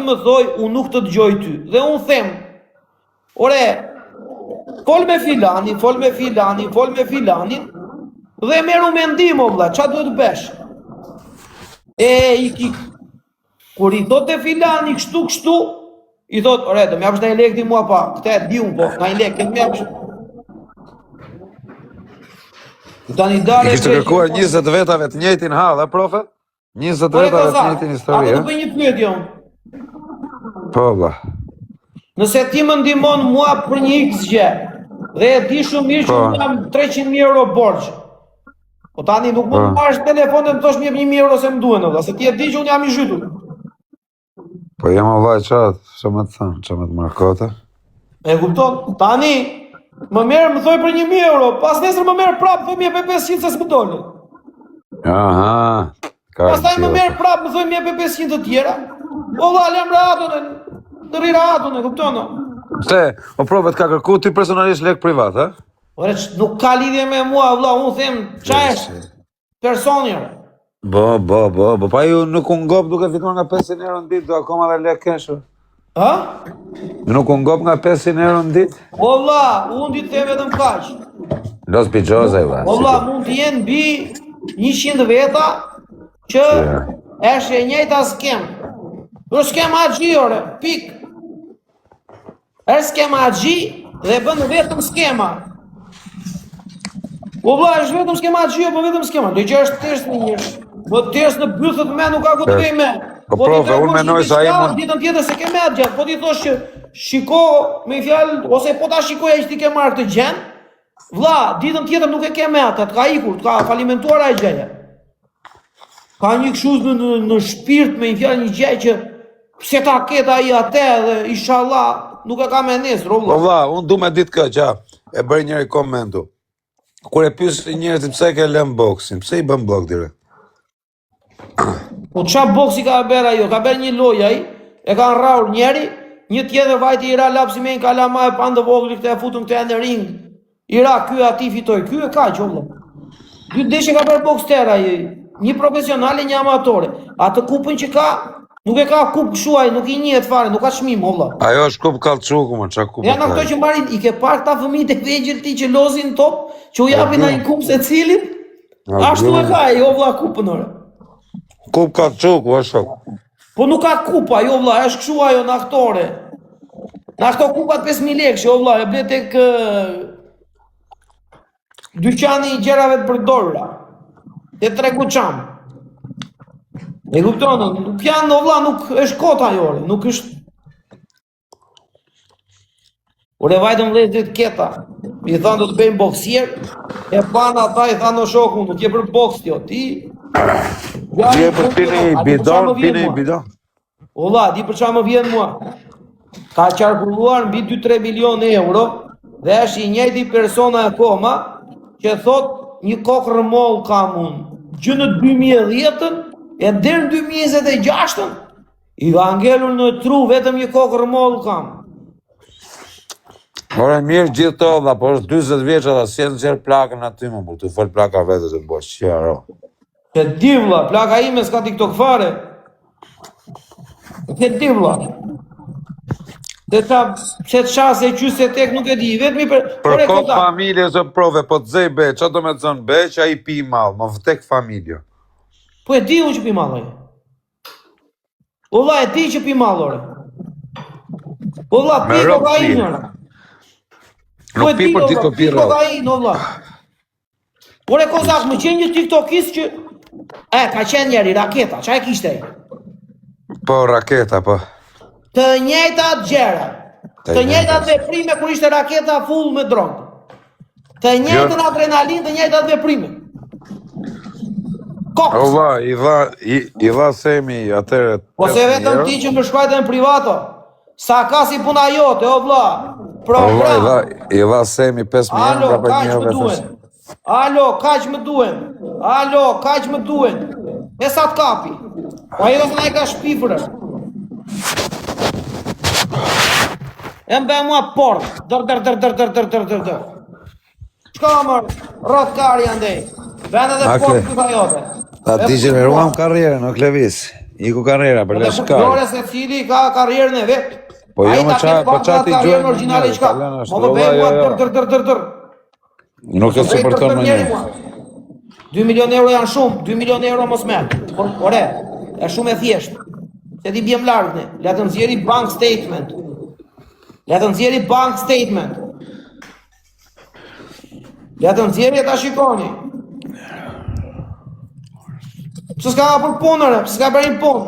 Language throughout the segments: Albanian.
Më thoj, unë nuk të dëgjoj ty. Dhe unë them, ore, fol me filanin, dhe meru mendim, o vlla, qa duhet të besh? Kur i thot e filani kështu, i thot, ore, do m'japsh në lekti mua pa, këte e di unë, po, në lekti, m'japsh. I kishtë kërkuar 20 vetave të njëjtin hall, profe? 20 vetave të njëjtin histori, Apo të bëj një pyetje unë. Po, vlla. Nëse ti më ndihmon mua për një X gjë, dhe e di shumë mirë që unë jam 300.000 euro borxh. Po tani nuk mund të marrësh telefonin të thosh më jep 1.000 euro se më duhen, valla, se ti e di që unë jam i zhytur. Po jam vllai çfarë më të thon, çfarë më të markote? E kupton? Tani më merr më thoj për 1.000 euro, pas nesër më merr prapë thoj më jep 500 se s'më dole. Aha. Pastaj më merr prapë më thoj më jep 500 të tjera. O valla, lëm ratën, të ri ratën, e kupton? Pse? O provet ka kërku ti personalisht lek privat, ha? Ore, nuk ka lidhje me mua, vlla, unë them, qa është personi. Po, pa ju nuk unë ngop duke fituar nga 500 euro në ditë, do akoma dhe lek kesh. Ha? Nuk unë ngop nga 500 euro në ditë? O vlla, unë di të them vetëm kaq. Los Pigjoza, vlla. O vlla, mund të jenë bi 100 veta që është e njëjta skem. Për skem agji, ore, pik. Është skem agji dhe bën vetëm skema. O vlla, është vetëm skema agji, po vetëm skema. Do që është tërës në njërë. Po tërës në bythët me nuk ka ku të vej me. Po profe, unë menoj sa i mund... Ditën tjetër se ke me atë gjatë, po ti thosh që shiko me fjalë, ose po ta shikoja që ti ke marrë këtë gjenë, vlla, ditën tjetër nuk e ke me atë, të ka ikur, të ka falimentuar a i gjeja. Ka një këshuz në shpirt me fjalë një gjej që pse ta ketë ai atë dhe inshallah nuk e ka me nesër, vlla. Po vlla, unë du me ditë këtë, e bëri njëri komentu. Kur e pyesë njerëzit pse ke lënë boksin, pse i bën blok direkt? Po qa boksi ka bërë ajo, ka bërë një loj ai, e ka rraur njeri, një tjetër vajti i ra lapsi me një kalama e pandë vogli këtë e futën këtë e në ring, i ra ky ati fitoj, ky e ka që vlla. Dy deshe ka bërë boks tërë ai, një profesionale, një amatore, atë kupën që ka, nuk e ka kup shuaj, nuk i njihet fare, nuk ka çmim, valla. Ajo është kup kallçuku, më çka kup. Janë ato që marrin, i ke parë ta fëmijët e vegjël ti që lozin top, që u japin ai kup secilit? Ashtu e ka ai, o vlla, kupën ore. Kup kallçuku, është. Po nuk ka kup ajo vlla, është kështu ajo në aktore. Në ato kupat 5.000 lekë, o vlla, e ble tek dyqani i gjerave të përdorura. Te tregu çam. E kupton, nuk janë, o vlla, nuk është kota jore, nuk është... Ure vajtëm vlezit keta, i thanë do të bëjmë boksier, e panë ata i thanë o shoku, nuk je për boks tjo, ti... Je për pini i bidon. O vlla, di për qa më vjen mua. Ka qarkulluar mbi 2-3 milion euro, dhe është i njëjti persona e koma, që thot një kokër moll kam unë, gjë në 2010-ën, e dherë në 2026-ën, i ka ngelur në tru vetëm një kokër moll kam. Ore mirë gjithë to, vlla, po është 20 vjeç ata, si e nxjerr plakën aty më, por të fol plaka vetë të bosh, qero. Të di vlla, plaka ime s'ka TikTok fare. Të di vlla. Dhe ta pse të shase qyse tek nuk e di, vetëm për kokë familje ose prove, po të zej be, ç'a do me të zonë be, që ai pi mall, më vtek familje. Po e di unë që pi mall ai. O vlla, e di që pi mall ore. O vlla, pi kokainë ore. Nuk pi për ditë po pi rrallë. Kokainë, o vlla. Ore kozak, më qenë një tiktokist që... ka qenë njeri, raketa, qa e kishte ai? Po, raketa, po. Të njëjtat gjëra. Të njëjtat veprime kur ishte raketa full me dronë. Të njëjtën adrenalin, të njëjtat veprime. Kokës. O vlla, i dha Semi atëre. Po se vetëm ti që më shkruajte në privato. Sa ka si puna jote, o vlla. Program. I dha Semi 5.000 euro për një orë. Alo, kaq më duen. Alo, kaq më duen. E sa të kapi. Po ajo s'na e ka shpifrë. E mbe mua port. Dër. Shka mërë, rrët kari andej. Vende dhe port këta jote. Ta ti gjeneruam karrierën, o Klevis. iku karriera për leshkar. Lore se cili ka karrierën e vet. Po jo më çati karrierën origjinale çka. Mo më bëj mua dër. Nuk e suporton më një. 2 milion euro janë shumë, 2 milion euro mos merr. Ore, është shumë e thjeshtë. Se ti bjem larg ne. Le të nxjerri bank statement. Le të nxjerri ta shikoni. Pse s'ka për punën, s'ka bërë punë.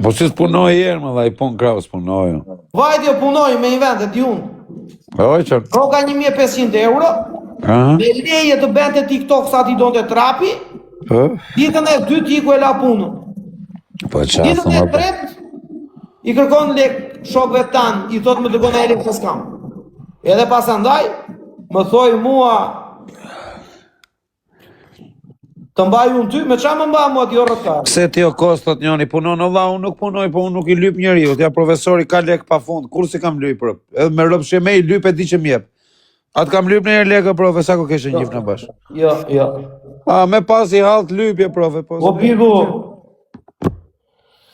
Po si s'punoj herë më dha i pun krau s'punoj. Vajti jo punoj me inventet di unë. Oj çfarë? Ka 1500 euro. Me leje të bente TikTok sa ti donte trapi. Ditën e dytë iku e la punën. Po çfarë? Ditën e tretë i kërkon lek shokëve tan, i thot më dërgoj lek se s'kam. Edhe pasandaj më thoi mua të mbaj unë ty, me qa më mba mua t'jo rëtkar? Pse ti o kostot njoni punon, Allah, unë nuk punoj, po unë nuk i lyp njeriu, ja profesori ka lek pa fund, kur si kam lyp, edhe me rëpë sheme i lyp e di që mjep. Atë kam lyp në herë lekë, profe, sa ko keshe njif në bash? Jo. Me pas i halt lypje, profe, po. O pigu.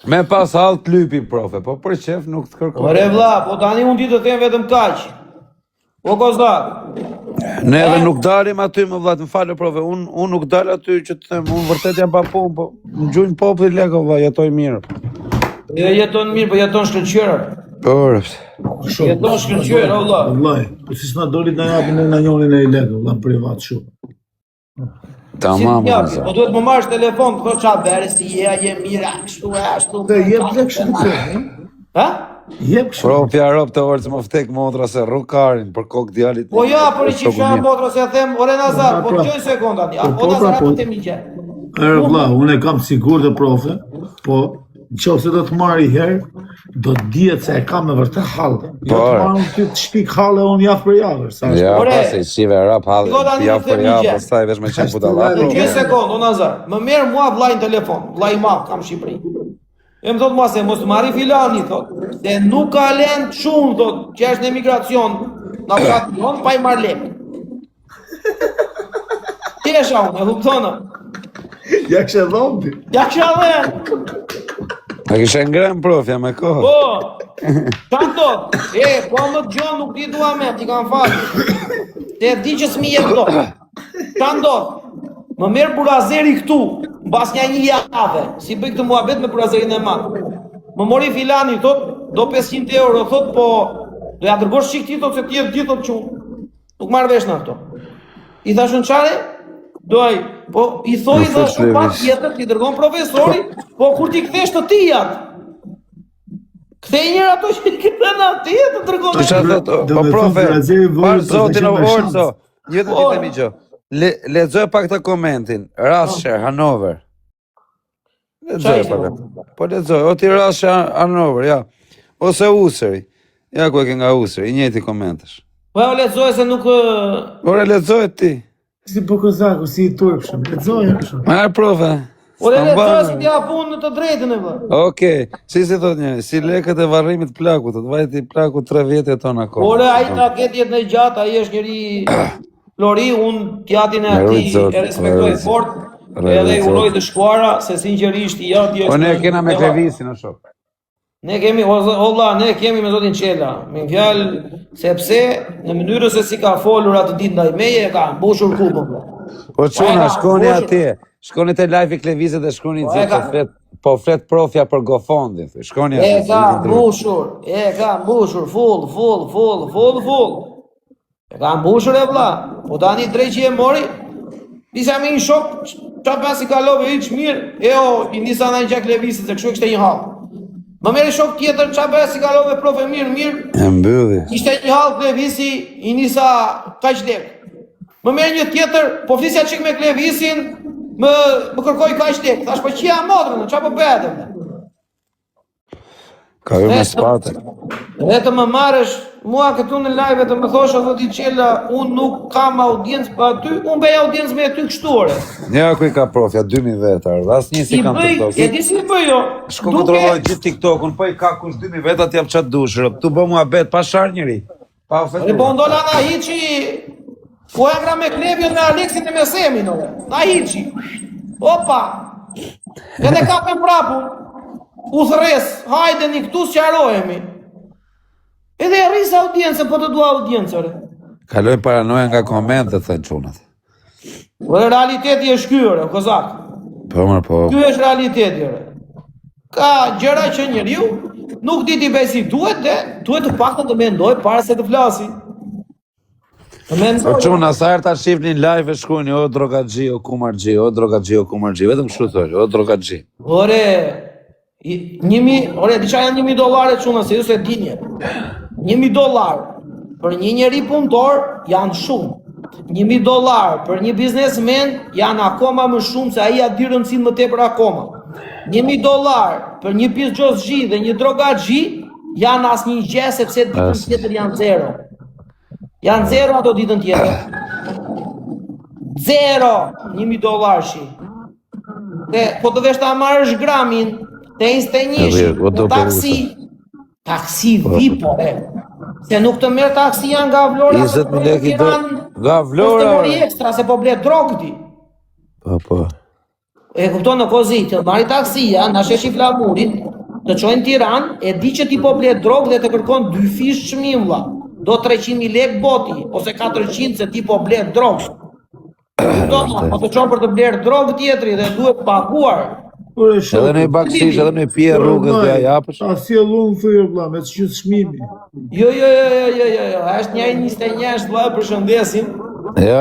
Me pas halt lypi, profe, po për qef nuk të kërkoj. Ore vlla, po tani unë ti të them vetëm kaq. O kozdak. Neve nuk dalim aty më vllatë, më falë profe, unë nuk dal aty që të them, unë vërtet jam pa punë, po më gjujnë populli lekë, vlla, jetoj mirë. Jo jeton mirë, po jeton shkëlqyer. Orë. Jeton shkëlqyer, o vlla. Vllai, po si s'na doli na japin në njonin e i lekë, vlla, privat shumë. Tamam. Po duhet më marrësh telefon, të thosh çfarë bëre si je mirë, ashtu. Të jep lekë shumë të Ha? jep shumë. Propja rob të orë që më vtek motra se rrukarin për kokë djalit. Po ja, për i qifësha motra se them, ore Nazar, po të gjoj sekundat, ja, o Nazar atë të migje. Vlla, unë e kam sigur të profe, po nëse do të marr i herë, do të dihet se e kam me vërtet hallë. Jo të marr unë ty të shpik hallë unë javë për javë. Ja, pasi shive rap hallë, javë për javë, pastaj vesh me qenë budalla. Në gjë sekund, o Nazar, më merë mua vllai në telefon, vllai ma, kam Shqipëri. E më thot mua se mos të marri filani, thot, se nuk ka lend shumë, thot, që është në emigracion, në fracion, pa i marrë lek. Tesha unë, e huptonë. Ja kështë dhomë ti. Ja kësha dhe. A kishe ngrem profja me kohë? Po, qanë thot, po më të gjonë nuk ti dua me, ti kanë falë. Se di që s'mi jetë do. Qanë thot, më merë burazeri këtu, mbas një javë, si bëj këtë muhabet me burazerin e madh. Më mori filani, thot, do 500 euro, thot, po, do ja dërgosh qik ti, thot, se ti e di, thot, që nuk marrë vesh në ato. I thashun qare, doj, po, i thoi dhe shumë pak tjetër, ti dërgon profesori, po, kur ti kthesh të tijat, kthej njërë ato që i këtë në ati, të dërgon Të qatë thot, po profe, parë zotin o orëzo, një të ditë mi gjo. Lexoj pak të komentin. Rasher, Hanover. Lexoj pak. Po lexoj, o ti Rasher, Hanover, ja. Ose Usëri. Ja ku e ke nga Usëri, i njëjti komentesh. Po e lexoj se nuk... Ore lexoj ti. Si po kozaku, si i turpshëm, lexoj kështu. Marë profe. Ore lexoj si t'ja punë në të drejtën e vë. Okej, si thot njëri, si lekët e varrimit plakut, të vajti plakut 3 vjet jeton akoma. Ore ai ta ketë jetë në gjatë, ai është njëri Flori, unë tjatin e ati e respektoj fort, edhe i uroj të shkuara, se sinqerisht i jati është... Po ne kena me Klevisin o shok. Ne kemi, ne kemi me zotin Qela, me fjalë, sepse në mënyrë se si ka folur atë ditë ndaj meje, ka mbushur kubën. Po çuna, shkoni atje, shkoni te live i Klevisit dhe shkoni po flet profja për GoFundin, shkoni atje. E ka mbushur, full. E ka mbushur e vlla, po tani drejt që e mori, disa me një shok, qa pas i kalove iq mirë, i nisa në një gjak Levisit, se kështu kështë një halë. Më meri shok tjetër, qa pas i kalove profe mirë, e mbylli. Ishte një halë Klevisi, i nisa kaq lek. Më meri një tjetër, po flisja qik me Klevisin, më kërkoj kaq lek. Thash, po qia modrën, qa po bëhet? Ka ju me spate. Dhe të më marrësh, mua këtu në live të më thosha, zoti Qela, unë nuk kam audiencë për aty, unë bëj audiencë me ty kështore. Nja ku i ka profja, 2000 vetar, dhe asë një si kam TikTok. E di si bëj jo. Shko kontrolloj gjithë TikTokun, po i ka kush 2000 vetat jam qatë dushërë, tu bë mua bet, pa sharë njëri. Pa ofendu. E po ndolla na hiqi, po e ngra me Klevion me Aleksin e me Semin, na hiqi. Opa, edhe ka me prapu. Uthres, hajdeni këtu sqarohemi. Edhe e rris audiencë, po të dua audiencë. Kalojnë paranoja nga komentet, thënë çunat. Realiteti është ky, ore, kozak. Po. Ky është realiteti, ore. Ka gjëra që njeriu nuk di ti besi duhet të paktën të mendoj para se të flasi. O çuna, sa herë ta shihnin live e shkruani o drogaxhi, o kumarxhi, o drogaxhi, o kumarxhi, vetëm kështu thonë, o drogaxhi. Ore, diçka janë $1.000 çuna, se ju se dini. $1.000 për një njeri punëtor janë shumë. $1.000 për një biznesmen janë akoma më shumë se ai ja di rëndësinë më tepër akoma. $1.000 për një pizxhozhi dhe një drogaxhi janë asnjë gjë sepse ditën tjetër janë zero. Janë zero ato ditën tjetër. Zero $1.000 shi. Dhe po të vesh ta marrësh gramin te Instenjishi, taksi vipo, se nuk të merr taksia nga Vlora, 20.000 lekë nga Vlora. Po të ekstra se po ble drogë ti. Po. E kupton në kozi, të marri taksia, na sheshi flamurin, të çojnë Tiranë, e di që ti po ble drogë dhe të kërkon 2 fish çmim vlla. Do 300.000 lekë boti, ose 400 se ti po ble drogë. Po të çon për të bler drogë tjetri dhe duhet paguar. Edhe në baksish, edhe në pje rrugës dhe a japësh. A sjellun thyrë vlla me ç'është çmimi. Jo, është një 21 vlla, përshëndesim. Jo,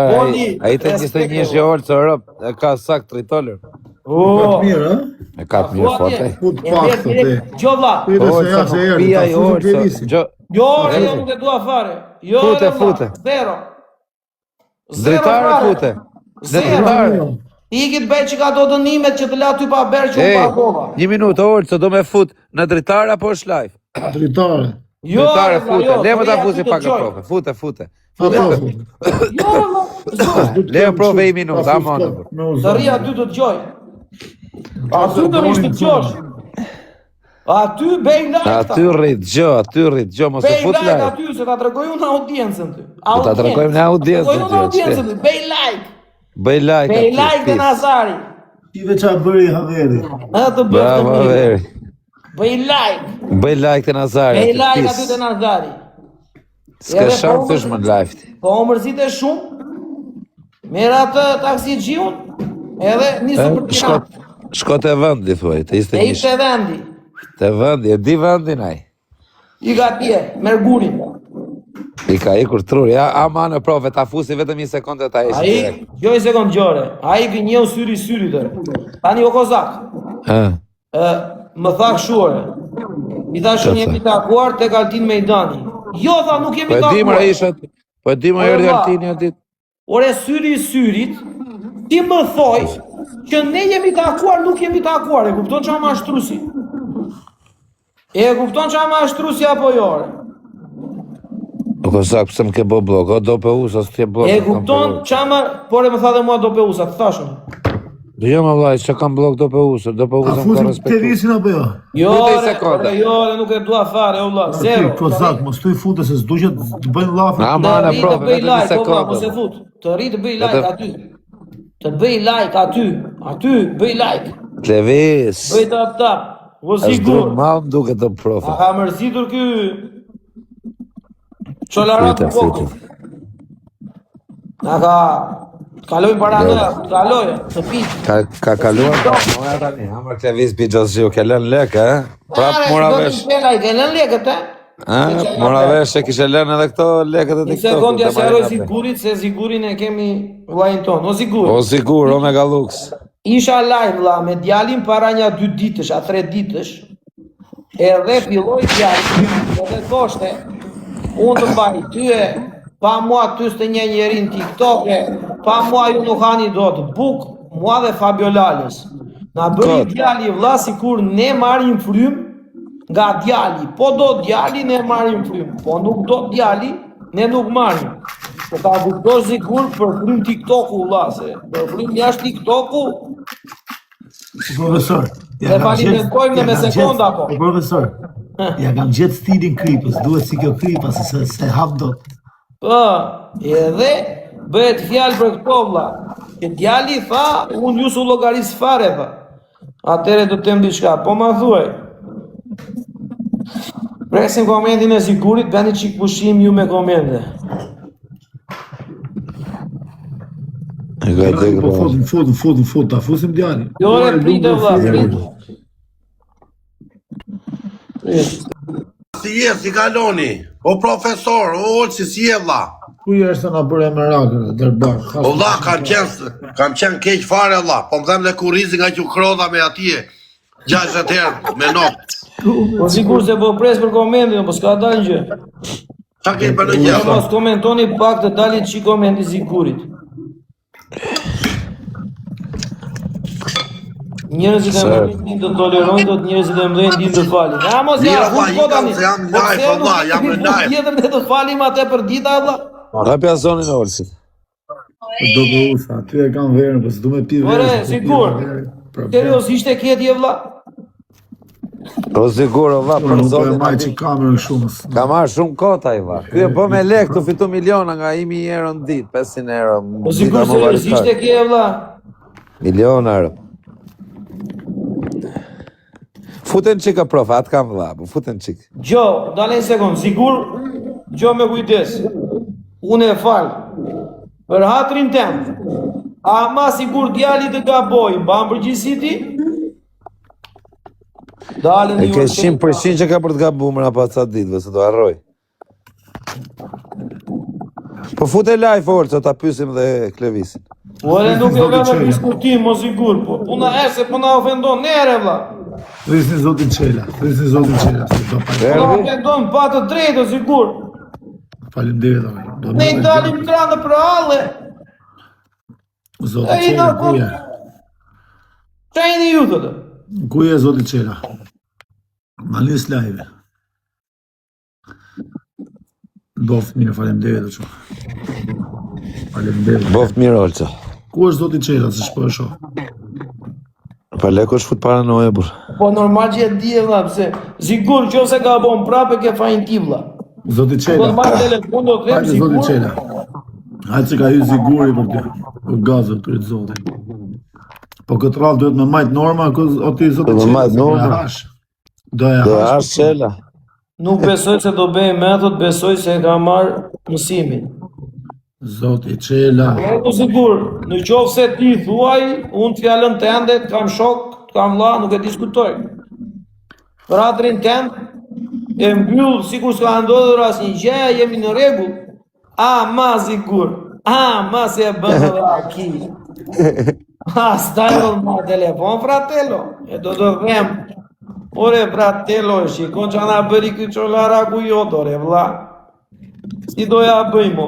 ai të 21 orë Europë, e ka sakt $3. Mirë, ha? E ka të mirë fote. Fut pak te. Jo vlla. Pia i orë. Jo, nuk e dua fare. Jo, fute. Zero. Dritare fute. Dritare. Ikit bëj që ka do dënimet që të la ty pa berë që unë pakova. 1 minutë, orë, se do me fut në dritare apo është live? Dritare. Dritare, fute, le më ta fusi pak e profe, fute. Le e profe 1 minutë, amon. Të ri aty të gjoj. Aty të rishtë të gjosh. Aty bej like. Aty rrit gjo, mos e fut Bej like live. aty, se ta tregoj unë audiencën ty. Ta tregojmë në audiencën ty. Bej like. Bëj like të Nazari. Tive qa bëri Haveri. Bravo Haveri. Bëj like. Bëj like të Nazari. Bëj like aty të Nazari. S'ka shanë të shmë në live ti. Po më mërzit e shumë. Mera të taksi gjiun. Edhe nisu për Tiranë. Shko të vendi, thuaj. Të ishte vendi. Të vendi, e di vendin aj. I ga tje, Mergurin. I ka ikur truri, ama në profe, ta fusi vetëm 1 sekundë ta ishi direkt. Jo 1 sekundë gjore, a i gënjeu syri dhe. Tani o kozak. Më thak shuare. I tha shumë jemi takuar të Altin Mejdani. Jo, tha, nuk jemi takuar. Po e di më erdi Altini atit. Ore, syrit, ti më thoj që ne jemi takuar, nuk jemi takuar. E kupton që ama ashtrusi? Apo jore? O kozak, pëse më ke bo blok, o do pe usa, së t'je blok. E kupton qama, por e më tha dhe mua do pe usa, të thashën. Jo më vlaj, që kam blok do pe usa më ka respektu. A fusim të visin apo jo? Jo, nuk e dua fare, o la, zero. Kozak, mos të i fute se s'duqet të bëjnë lafë. Amana, profe, vetëm 1 sekundë. Të rri të bëj like aty. Të bëj like aty, bëj like. Të vis. Bëj tap. O sigur. Ma më duke të profe. A ka mërzitur ky... Qolarat të vokë. Na ka... Kalojnë paranoja, të pikë. Ka kaluar paranoja tani, amër këtë vis pi Gjosgjiu, ke lën lekë, prap mora vesh. Ke lën lekët, Mora vesh e kishe lën edhe këto lekët e TikTok. Një sekundja se arroj Zigurit, se Zigurin e kemi vllajin ton. O Zigur, Omega Lux. Isha live la me djalin para një 2 ditësh, a 3 ditësh, edhe filloj djalin, edhe thoshte, unë të mbaj tyje, pa mua ty s'të një njerin TikTok, pa mua ju nuk hani do të buk, mua dhe Fabio Lales. Na bëri djali vlla sikur ne marrim frym nga djali, po do djali ne marrim frym, po nuk do djali ne nuk marrim. Po ta kuptosh sikur për frym TikToku vlla, se për frym jashtë TikToku. Profesor, ja falimentojmë me sekonda po. Profesor, ja kam gjetë stilin kripës, duhet si kjo kripa se hap dot. Po, edhe bëhet fjalë për këto vlla. Që djali tha, unë ju su llogaris fare tha. Atëre do të them diçka, po ma thuaj. Presim komentin e Zigurit, bëni qik pushim ju me komente. Fut, ta fusim djali. Jo, re, prite, vla, prite. Si je, si kaloni? O profesor, o olë si je vla? Ku je është nga bërë e merakër, dërbar. O vla, kam qenë keq fare vla, po më dhem dhe kurizi nga që krodha me atje, 60 herë, me notë. Po sigur se po pres për komentin, po s'ka dalë gjë. Qa ke për në Ja gjë? mos komentoni pak të dalit që komenti Zigurit. Njerëzit e mëdhenj din të tolerojnë, do të njerëzit e mëdhenj din të falin. Ja mos ja, Mira, vlla, po tani. se jam live, vlla, jam në live. Tjetër ne të falim atë për dita, vlla. Hapja zonin e Olsit. Do të usa, ty e kam verën, po s'du me pi verën. Ore, sigur. Seriozisht e ketje, vlla. O sigur, vlla, për Unë po e zonin maj që aty. kamerën shumë. Ka marrë shumë kota i vlla. Ky e bë me lek të fitu miliona nga 1000 euro në ditë, 500 euro. Po sigur seriozisht e kje, vlla. Miliona euro. Futen qika prof, atë kam vlla, po futen qik. Gjo, dale një sekund, sigur, gjo me kujdes. Unë e fal. Për hatrin tem. Ama sigur djali të gaboj, mban përgjithësi ti? Dale E ke 100% që ka për të gabu mëra pa ca ditëve, se do harroj. Po fute live orë, që ta pysim dhe klevisin. Ore nuk e ka me diskutim, mo sigur, po puna e se puna ofendon nere, vlla. Thrisni zotin Qela, se do pa. Puna ofendon pa të drejtë, sigur. Faleminderit oj. Ne i dalim kranë për alle. Zoti E i Qela, në ku je? Qa i një ju të të? Ku je zoti Qela? Ma nis live. Boft mirë, faleminderit o që. Faleminderit. Boft mirë Olca. Ku është zoti Qela, se shpo e shoh? Pa leko është fut paranoje, bur. Po normal që e di e vlla, pse sigur që ose ka bon prapë ke fajin ti vlla. Zoti Po Qela. të marrë telefon do të them Hajde zoti sigur. Qela. Hajde që ka hy ziguri për ty. Për gazët për të zotin. Po këtë rallë duhet me majtë norma, o ti zoti Do me Qela. majt se norma. e hash. Do e Do hash. ashtë qela. Nuk besoj se do bëj metod, besoj se ka marrë mësimin. Zoti Qela. Po sigur, në qoftë se ti thuaj, unë fjalën tënde kam shok, kam vlla, nuk e diskutoj. Për atrin tënd e mbyll sikur s'ka ndodhur asnjë gjë, jemi në rregull. Ma sigur. Ma se e bën edhe aki. Stai ma telefon, fratello. E do të them. Ore, fratello, shikon që na bëri ky çolara ku jot, ore, vlla. Si do ja bëjmo?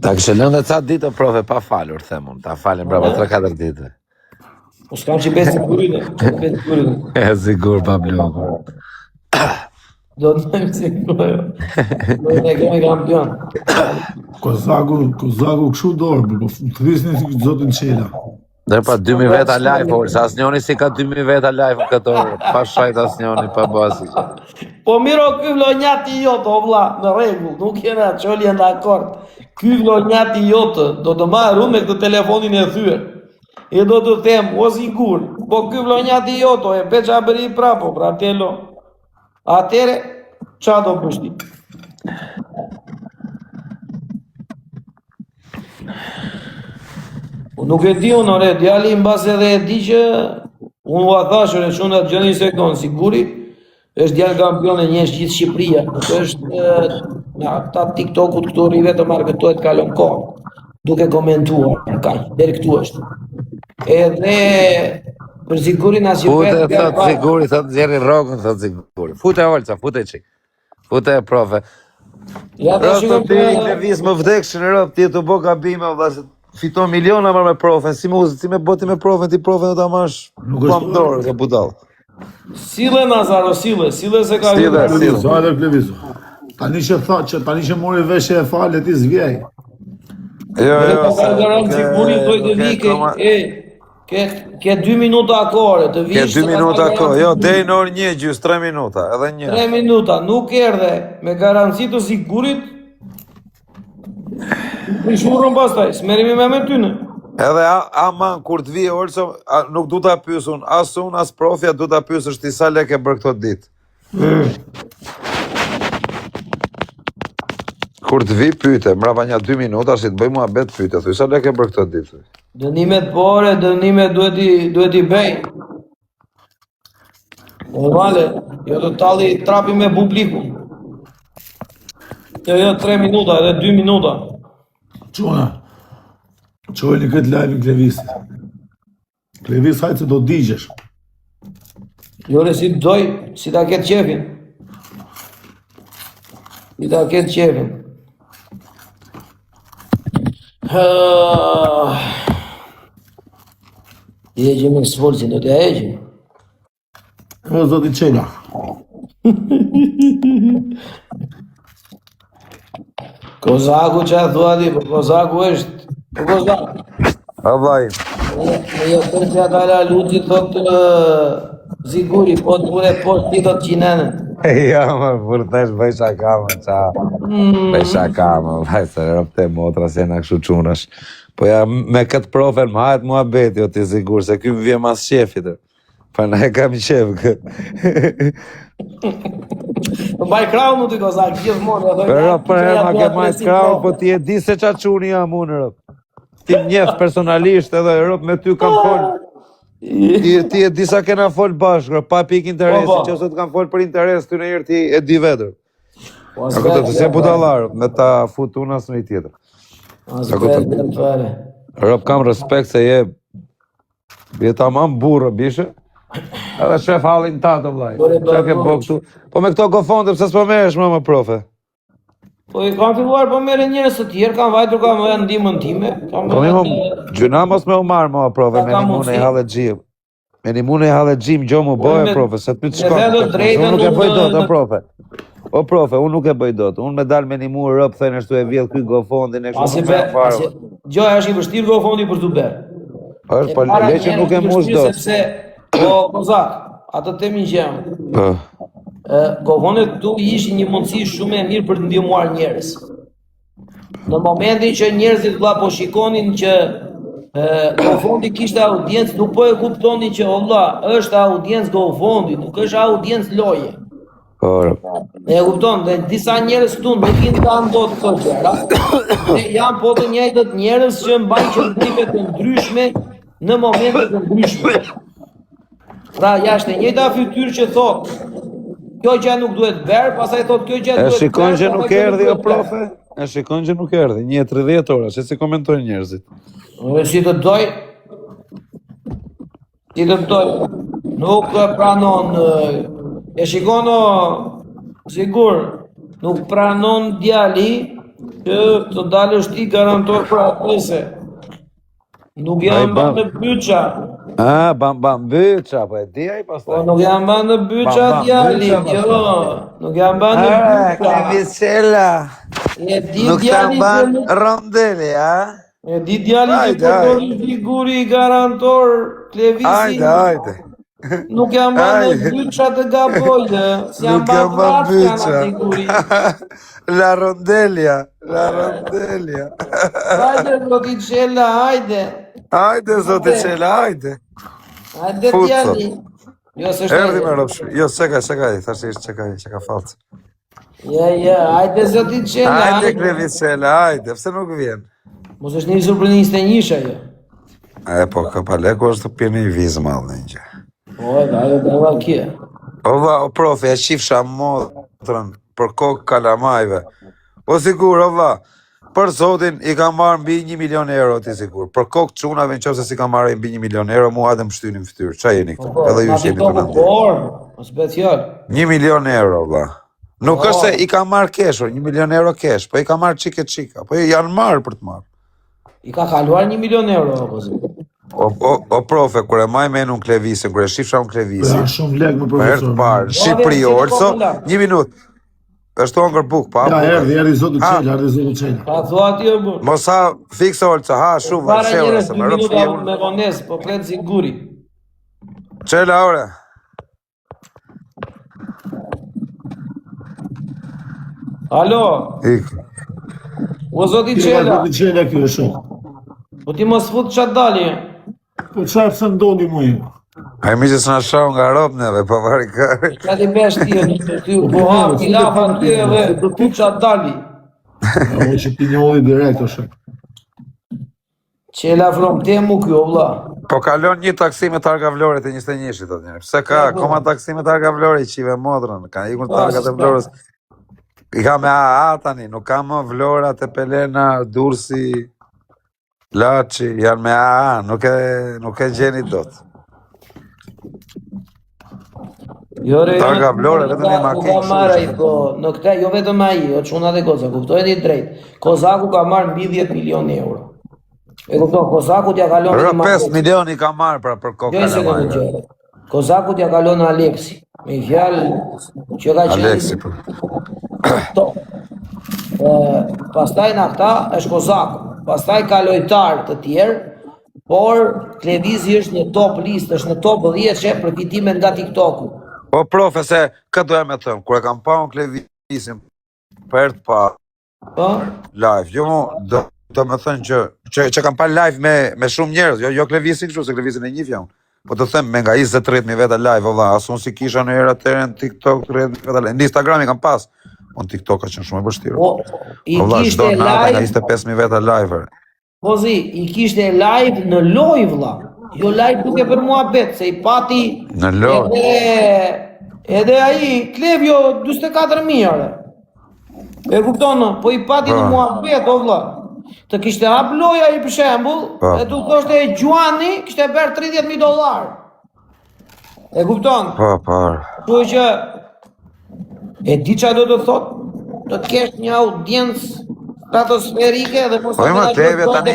Ta kështë lënë dhe ca ditë, profe, pa falur, themun. Ta falin brava 3-4 ditë. Po s'kam që besë sigurin. E sigur, pa bloku. Do të nëjmë sigurin. Do të kemi kampion. Kozaku këshu dorë, po thrisni zotin Qela. Dhe pa 2000 veta live, por se asnjoni si ka 2000 veta live në këtë orë. Pa shajt asnjoni, pa basi. Po miro ky vlonjati jot, o vlla, në rregull, nuk jena çolje dakord. Ky vlonjati jot do të marr unë me këtë telefonin e thyer. E do të them, o sigur, po ky vlonjati jot, o e beça bëri prapo, fratello. Atere, qa do bësh ti? Nuk e di unë, ore, djali mbas edhe e di që unë u a thash, ore, që unë atë gjë një sekundë, siguri, është djalë kampion e njështë gjithë Shqipëria, nuk është nga këta TikTok-ut këtu rive të marketohet kalon kohë, duke komentuar, deri këtu është. Edhe për sigurin as që Fute, thot siguri, thot Zjeri Rogën, thot siguri. Fute Olca, fute qik. Fute profe. Ja të Rëtë shikon të ti në visë më vdekshin, rëtë ti të bo gabime, vla se fiton miliona marrë me profen, si me boti me profen, ti profen do ta marrësh pam dorë, ka budal. Sile Nazaro, sile se ka Sile. Hajde Klevizo. Tani që mori veshje e falë, ti zvjej. Jo, Po ka garantë sigurin doj të vi ke 2 minuta akore, të vi. Ke 2 minuta ko, jo, deri në orë 1 gjys, 3 minuta, edhe 1. 3 minuta, nuk erdhe me garanci të sigurit. Në shurën pastaj, s'merimi me tyne. Edhe aman, kur të vije Olso, nuk du ta pysun, as unë, as profja, du ta pysë është i sa lek e bërë këto ditë. Kur të vi pyte, mrapa një 2 minuta, si të bëj mua bet pyte, thuj, sa lek e bërë këto ditë. Dënimet pore, dënimet duhet i bëj. Normale, jo të talli trapi me publiku. Jo 3 minuta, edhe 2 minuta. Qona, qojni këtë live në Klevisit. Klevis hajtë se do digjesh. Jore si të doj, si ta ketë qefin. Si ta ketë qefin. I hegjim në sforcin, do t'ja hegjim. O, zoti Qela. Kozaku që a thua ti, për Kozaku është, për Kozaku. A vaj. Në jetër që ata la luti thot Ziguri, po të bure post ti thot qinenën. Ja, më vërtesh, bëj shaka, më qa. Bëj shaka, më vaj, se rëpte motra, se në këshu qunash. Po ja, me këtë profen, më hajt mua beti, o ti Zigur, se kjo më vje mas qefit. Pa na e kam qef kë. Mbaj krau mu t'i Kozak, gjithë morë. Për herma ke majt krau, po ti e di se qa quni jam unë, rëp. Ti njef personalisht edhe, rëp, me ty kam fol. Ti e di sa kena fol bashkë, rëp, pa pik interesi, që ose të kam fol për interes, ty në njërë ti e di vedër. A këtë të se budalarë, me ta fut unë asë në i tjetër. Rëp, kam respekt se je tamam burë, bishe. Edhe shef halin ta të vlaj. Qa ke bo këtu? Po me këto gofonde, pëse s'po meresh më profe? Po i kam filluar po mere njërës të tjerë, kam vajtur kam edhe ndimën time. Po mi gjuna mos me umarë më profe, me një mune i halë gjim. Me një mune i halë gjim, gjo mu boje profe, se të pytë shkon. Unë nuk e bëj do të profe. O profe, unë nuk e bëj do të. Unë me dalë me një mu rëpë, thënë eshtu e vjedh kuj gofondin e kështu më farë. Gjoja është i vështirë gofondi për të berë. është, po leqe nuk e mush do të. Po, Kozak, atë temin që jam. Gofondet tu ishin një mundësi shumë e mirë për të ndihmuar njerëz. Në momentin që njerëzit vlla po shikonin që gofondi kishte audiencë, nuk po e kuptonin që Allah është audiencë gofondi, nuk është audiencë loje. E kupton, dhe disa njerëz këtu nuk i ndan dot këto gjëra. Janë po të njëjtët njerëz që mbajnë qëllime të ndryshme në momente të ndryshme. Pra jashtë e njëjta fytyrë që thot kjo gjë nuk duhet bërë, pastaj thot kjo gjë duhet bërë. E shikon që nuk erdhi o profe? E shikon që nuk erdhi, 1:30 ora, si komentojnë njerëzit. Si të doj, nuk pranon, e shikon o sigur, nuk pranon djali që të dalësh ti garantor për atëse. Nuk jam ba në byqa. Bam byqa, po e di ai pastaj. Po nuk jam ba në byqa djali, jo. Nuk jam ba në byqa. Klevisela. Nuk jam ba në rondeli, a? E di djali që përdo figuri garantor Klevisi. Hajde. Nuk jam ba në byqa të gabojë. Nuk jam ba në byqa. La rondelia. Hajde, zoti Qela, hajde. Hajde, zoti Qela, hajde. Hajde, djali. Erdi me ropshë. Jo, çekaj, thashtë ishtë çeka falcë. Ja, hajde, zoti Qela. Hajde, Klevisela, hajde, pse nuk vjen? Mos është njësur për 21 ajo. Po, Kapaleku është të pjeni i vizë malë një gjë. Po, hajde, dava kje. O profe, e qifsha motrën për kokë kalamajve. O sigur, për zotin i kam marrë mbi 1 milion euro, ti sigur. Për kokë qunave në qofë se si kam marrë mbi 1 milion euro, mu hadë më shtynin fytyrë. Qa jeni këtu? Edhe ju jeni të nëndë. Po, special. 1 milion euro, Nuk është se i kam marrë keshur, 1 milion euro kesh, po i kam marrë qika. Po janë marrë për të marrë. I ka kaluar 1 milion euro, O profe, kër e maj menu në Klevisin, kër e shifsha në Klevisin, shumë lek më për herë të parë, Shqipëri Orso, 1 minutë, është hongër buk, pa? Ja, erdi zotu Qela. Pa, thua ti o bërë. Mosa fikse Orso, shumë, vërshevë, se më rëpë minuta me vonesë, po kretë siguri. Qela, ore. Alo. Ikë. O zoti Qela. Zoti Qela kjo shumë. Po ti mos fut çat dali. Po çfarë se ndoli mu ju? Ai mi që s'na shau nga robneve, po vari kare. Çka ti besh ti po ha ti lafa ty edhe ti çat dali. O që ti njolli direkt është. Që la from temu kjo vlla. Po kalon një taksi me targa Vlorës e 21-shit atë njerë. Pse ka akoma taksi me targa Vlorës i qive modrën, ka ikur targat e Vlorës. I ka me AA tani, nuk ka më Vlora, Tepelena, Durrësi, Laçi, janë me AA, nuk e gjeni dot. Targa Vlorë vetëm një makinë shumë. Po, në këtë jo vetëm ai, o çuna dhe Koza, kuptojeni drejt. Kozaku ka marrë mbi 10 milionë euro. E kupton, Kozaku t'ja kalon një 5 milion i ka marrë pra për kokë kalamajve. Kozaku t'ja kalon Aleksi. Me fjalë që ka qenë Aleksi po. Pastaj në këta është Kozaku. Pastaj ka lojtarë të tjerë, por Klevizi është në top listë, është në top 10 që përfitimet nga TikToku. Po profe, se këtë doja me thëmë, kur e kam pa unë Klevizin për të pa live, jo mu do me thënë që kam pa live me shumë njerëz, jo Klevizin kështu, se Klevizin e njifja unë. Po të thëmë, me nga 20-30.000 veta live, o dha, asun si kisha në era të në TikTok, 30.000 veta live, në Instagram i kam pas, po në TikTok ka qenë shumë e bështirë. O dha, shdo në ata nga 25.000 veta live. Po zi, i kishte live në loj, vla. Jo live duke për mua bet, se i pati në loj. Edhe aji, Klevjo 24.000. E kuptonë, po i pati në mua bet, o vla. Të kishte hap loja i për shembull, e tu thoshte Gjuani, kishte bërë $30.000. E kupton? Po. Kështu që e di çfarë do të thot, do të kesh një audiencë stratosferike dhe mos po ima Klevjo tani,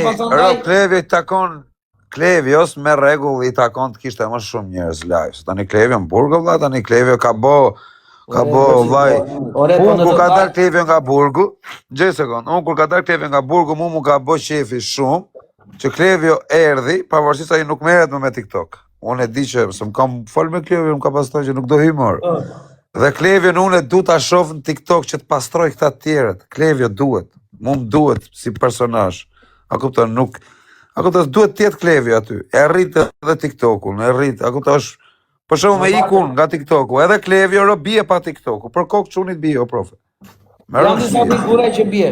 Klevjo i takon Klevjos me rregull i takon të kishte më shumë njerëz live. Tani Klevjo në Burgo vlla, tani Klevjo ka bo vllai. Unë kur ka dalë Klevjo nga Burgu, gjej sekond, unë kur ka dalë Klevjo nga Burgu, mu ka bo shefi shumë, që Klevjo erdhi, pavarësisht ai nuk merret me TikTok. Unë e di që se më kam fol me Klevjo, më ka pasur që nuk do hymor. Dhe Klevjo unë du ta shoh në TikTok që të pastroj këta të tjerët. Klevjo duhet, mu më duhet si personazh. A kupton, nuk duhet të jetë Klevjo aty. E rrit edhe TikTokun, e rrit, a kupton, është për shembull me ikun nga TikToku, edhe Klevjo bie pa TikToku, për kokë çunit bie o profe. Janë disa figura që bie.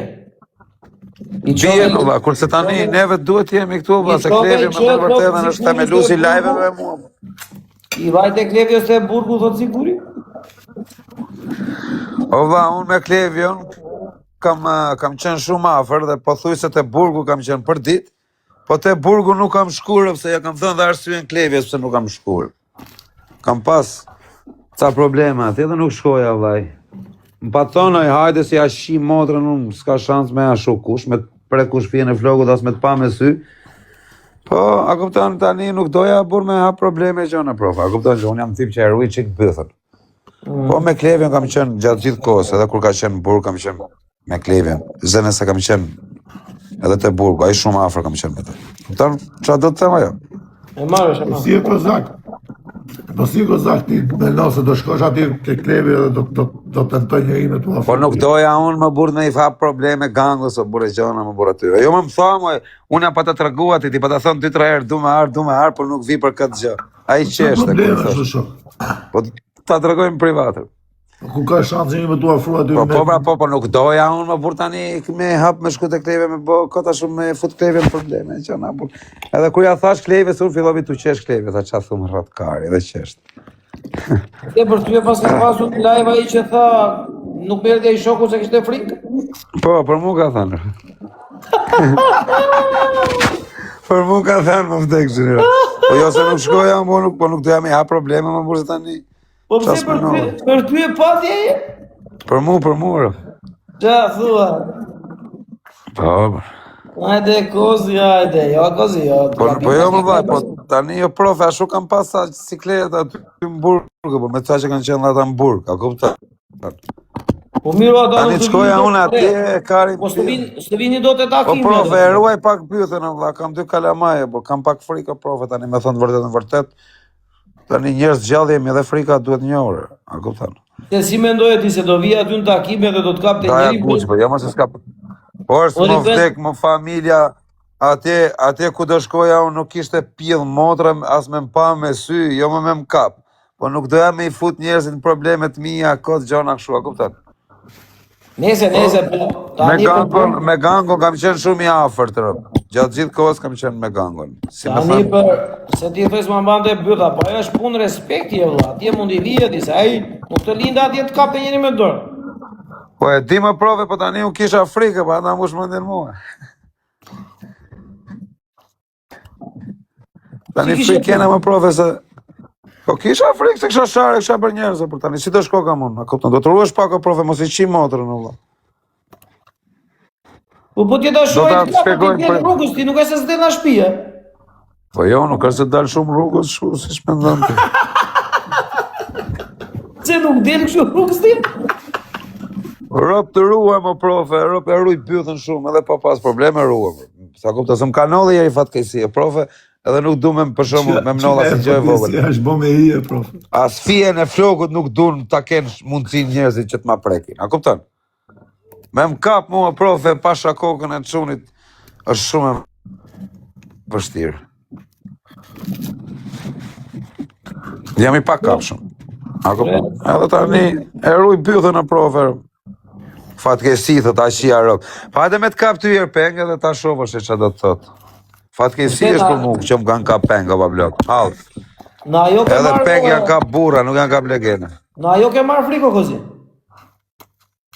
Bie valla, kurse tani neve duhet jemi këtu valla, se Klevjo më vërtet është themeluesi live-eve mua. I vajte Klevjo se Burgu thot siguri? O valla, unë me Klevjon kam qenë shumë afër dhe pothuajse te Burgu kam qenë për ditë, po te Burgu nuk kam shkuar pse ja kam thënë dhe arsyen Klevjes pse nuk kam shkuar. Kam pas ca problema, atje dhe nuk shkoja vllai. Më patonoj, hajde si ja shi motrën unë, s'ka shans me ja shoh kush, me pret kush fije në flogut, as me të pa me sy. Po, a kupton tani nuk doja burr me ha probleme gjona profa. A kupton që unë jam tip që e ruaj çik bëthën. Po me Klevjon kam qenë gjatë gjithë kohës, edhe kur ka qenë në Burg kam qenë me Klevjon. Zënë se kam qenë edhe te Burgu, ai shumë afër kam qenë me të. Kupton çfarë do të them ajo? E marrësh, e marrësh. Si e Kozak? Po si Kozak ti mendon se do shkosh aty te Klevjo dhe do tentoj njëri me tua. Po nuk doja unë më burr me i fa probleme gangos o burrë gjona më burr aty. Jo më thamë, unë pa ta treguar ti pa ta thon 2-3 herë du me ardh, por nuk vi për këtë gjë. Ai qeshte. Po ta tregojmë privat. Ku ka shansin me tua afro aty? Po nuk doja unë më burr tani me hap me shku te Klevjo me bë kota shumë me fut Klevjo në probleme që na burr. Edhe kur ja thash Klevjes unë fillova tu qesh Klevjo, tha çfarë thon rrat kari dhe qesht. Dhe për ty e pas pasur live ai që tha nuk merrte ai shoku se kishte frikë? Po, për mua ka thënë. Për mua ka thënë më vdekshin. Po jo se nuk shkoja, po nuk doja me ha probleme më burr se tani. Po pse për ty e pati ai? Për mua. Ça thua? Po. Hajde kozi, hajde, jo kozi, jo. Po jo më vaj, po tani jo profe, ashtu kam pas sa cikletë aty në Burg, po me ca që kanë qenë ata në Burg, a kupton? Po mirë ata tani shkoja unë atje, kari. Po s'të vini dot te takimi. Po profe, e ruaj pak pyetën valla, kam 2 kalamaje, po kam pak frikë profe tani më thon vërtet. Tani njerëz gjallë jemi edhe frika duhet njohur, a kupton? Se si mendoje ti se do vi aty në takime dhe do të kapte njëri? Po jo më se s'ka. Po është më vdek, më familja, atje ku do shkoja unë nuk ishte pill motra as me mpa me sy, jo me mkap. Po nuk doja me I fut njerëzit në problemet mia, kot gjona kështu, a kupton? Nese, Me gangon kam qenë shumë I afërt, gjatë gjithë kohës kam qenë me gangon. Tani për, se ti thës më mbante byta, po ajo është punë respekti e vëlla, atje mund I vihet, se ai nuk të linda atje të kape njëri me dorë. Po e di më prove, po tani unë kisha frikë, po ata mush më ndin mua. Tani frikë kena më prove se... Po kisha frikë se kisha share, kisha për njerëzë, për tani si të shko kam unë, a kupton, do të ruesh pak o prove, mos I qi motrën, vëlla. Po ti do shojë të kapë, ti në rrugës, ti nuk e se s'de në shtëpi, Po jo, nuk është se dalë shumë rrugës, shumë si shpendon ti. Se nuk del kështu rrugës ti? Rop të ruaj më profe, rop e ruaj pyetën shumë, edhe pa pas probleme ruaj. Sa kupta, se më kanolli jeri fatkeqësi, profe, edhe nuk du me për shumë me mnolla si gjë e vogël. Si është bo me hije, profe. As fien e flokut nuk dun ta kenë mundësin njerëzit që të ma prekin, a kupton? Me më kap mua profe, pasha kokën e çunit, është shumë e vështirë. Jam I pak kapshëm. A kupton? Edhe tani e ruaj pyetën e profe. Fatkeqësi thot aqia rob. Pa edhe me të kap ty herë peng edhe ta shohësh se ç'a do të thot. Fatkeqësi është për mua që më kanë kap peng apo blok. Halt. Na ajo ke Edhe marrë. peng janë kap burra, nuk janë kap legene. Na ajo ke marrë frikë kozi.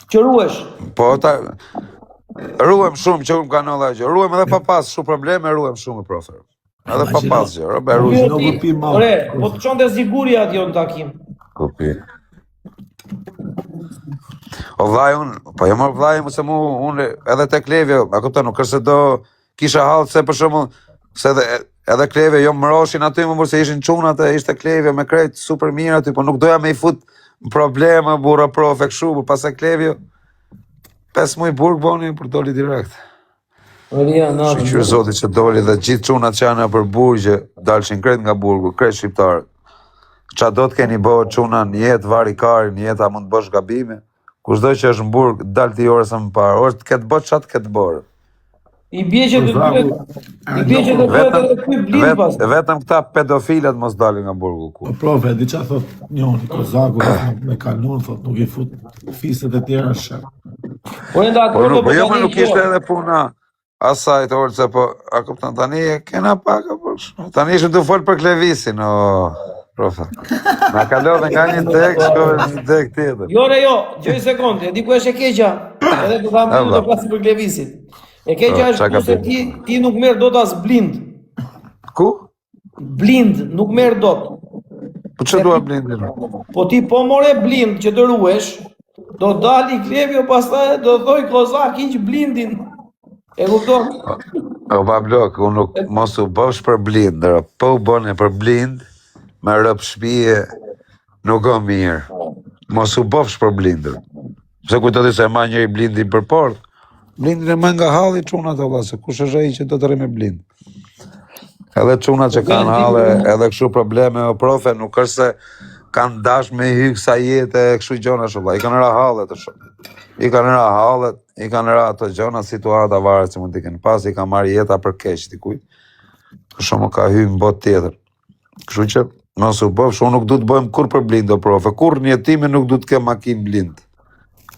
Që ruhesh. Po ta ruhem shumë që më kanë ndodhur gjë. Ruhem edhe pa pas shumë probleme, ruhem shumë profe. Edhe pa pas gjë, rob e ruaj. Nuk u pi ma. Ore, po të çonte ziguri atje në takim. Kupi. O vllai po jam vllai më se unë edhe tek Levja, a kupton, nuk është se do kisha hall se për shembull se edhe Klevja jo mroshin aty më se ishin çunat e ishte Klevja me krejt super mirë aty, po nuk doja me I fut probleme burra profe kështu, pas e Klevja 5 muaj burg boni për doli direkt. Oria, na. Shqyr zoti që doli dhe gjithë çunat që janë për burg që dalshin krejt nga burgu, krejt shqiptarët. Qa do të keni bo çuna në jetë, vari kari, në jetë a mund të bosh gabime. Kushdo që është në burg, dalë ti orës më parë, orës të ketë bo qatë ketë borë. I bje që të duhet edhe ty blind pas. Vetëm këta pedofilat mos dalin nga burgu ku. Profe, di qa thot njoni, Kozaku, me kanun, thot nuk I fut fiset e tjera shër. Po jo më nuk ishte edhe puna asaj të orë se po, a kuptan tani e kena pak, tani ishëm të folë për Klevisin, profe. Na kalove nga një tek, shkove një tek tjetër. Jo, gjoj sekund, e di ku është e keqja, edhe të thamë të plasi për Klevisin. E keqja është ku se ti nuk merë dot as blind. Ku? Blind, nuk merë dot. Po që dua blindin? Po ti po more blind që të ruesh, do dali Klevjo pastaj do thoj Kozak iq blindin. E kupton? O ba blok, unë nuk mos u bësh për blind, po u bëne për blind, me rëp shpije nuk o mirë. Mos u bëfsh për blindër. Se kujtoti se ma njëri blindin për port, blindin e ma nga halli çunat Allah, se kush është ai që do të rri me blind. Edhe çunat që kanë halle, edhe kështu probleme o profe, nuk është se kanë dash me hyk sa jetë e kështu gjona shumë, I kanë ra hallet të shumë. I kanë ra hallet, I kanë ra ato gjona, situata varet që mund t'i kenë pas, I kanë marrë jeta për keq t'i kujt. Shumë ka hy në botë tjetër. Kështu që mos u bëfsh, unë nuk du të bëjmë kur për blind, o profe, kur një jetime nuk du të kem makin blind.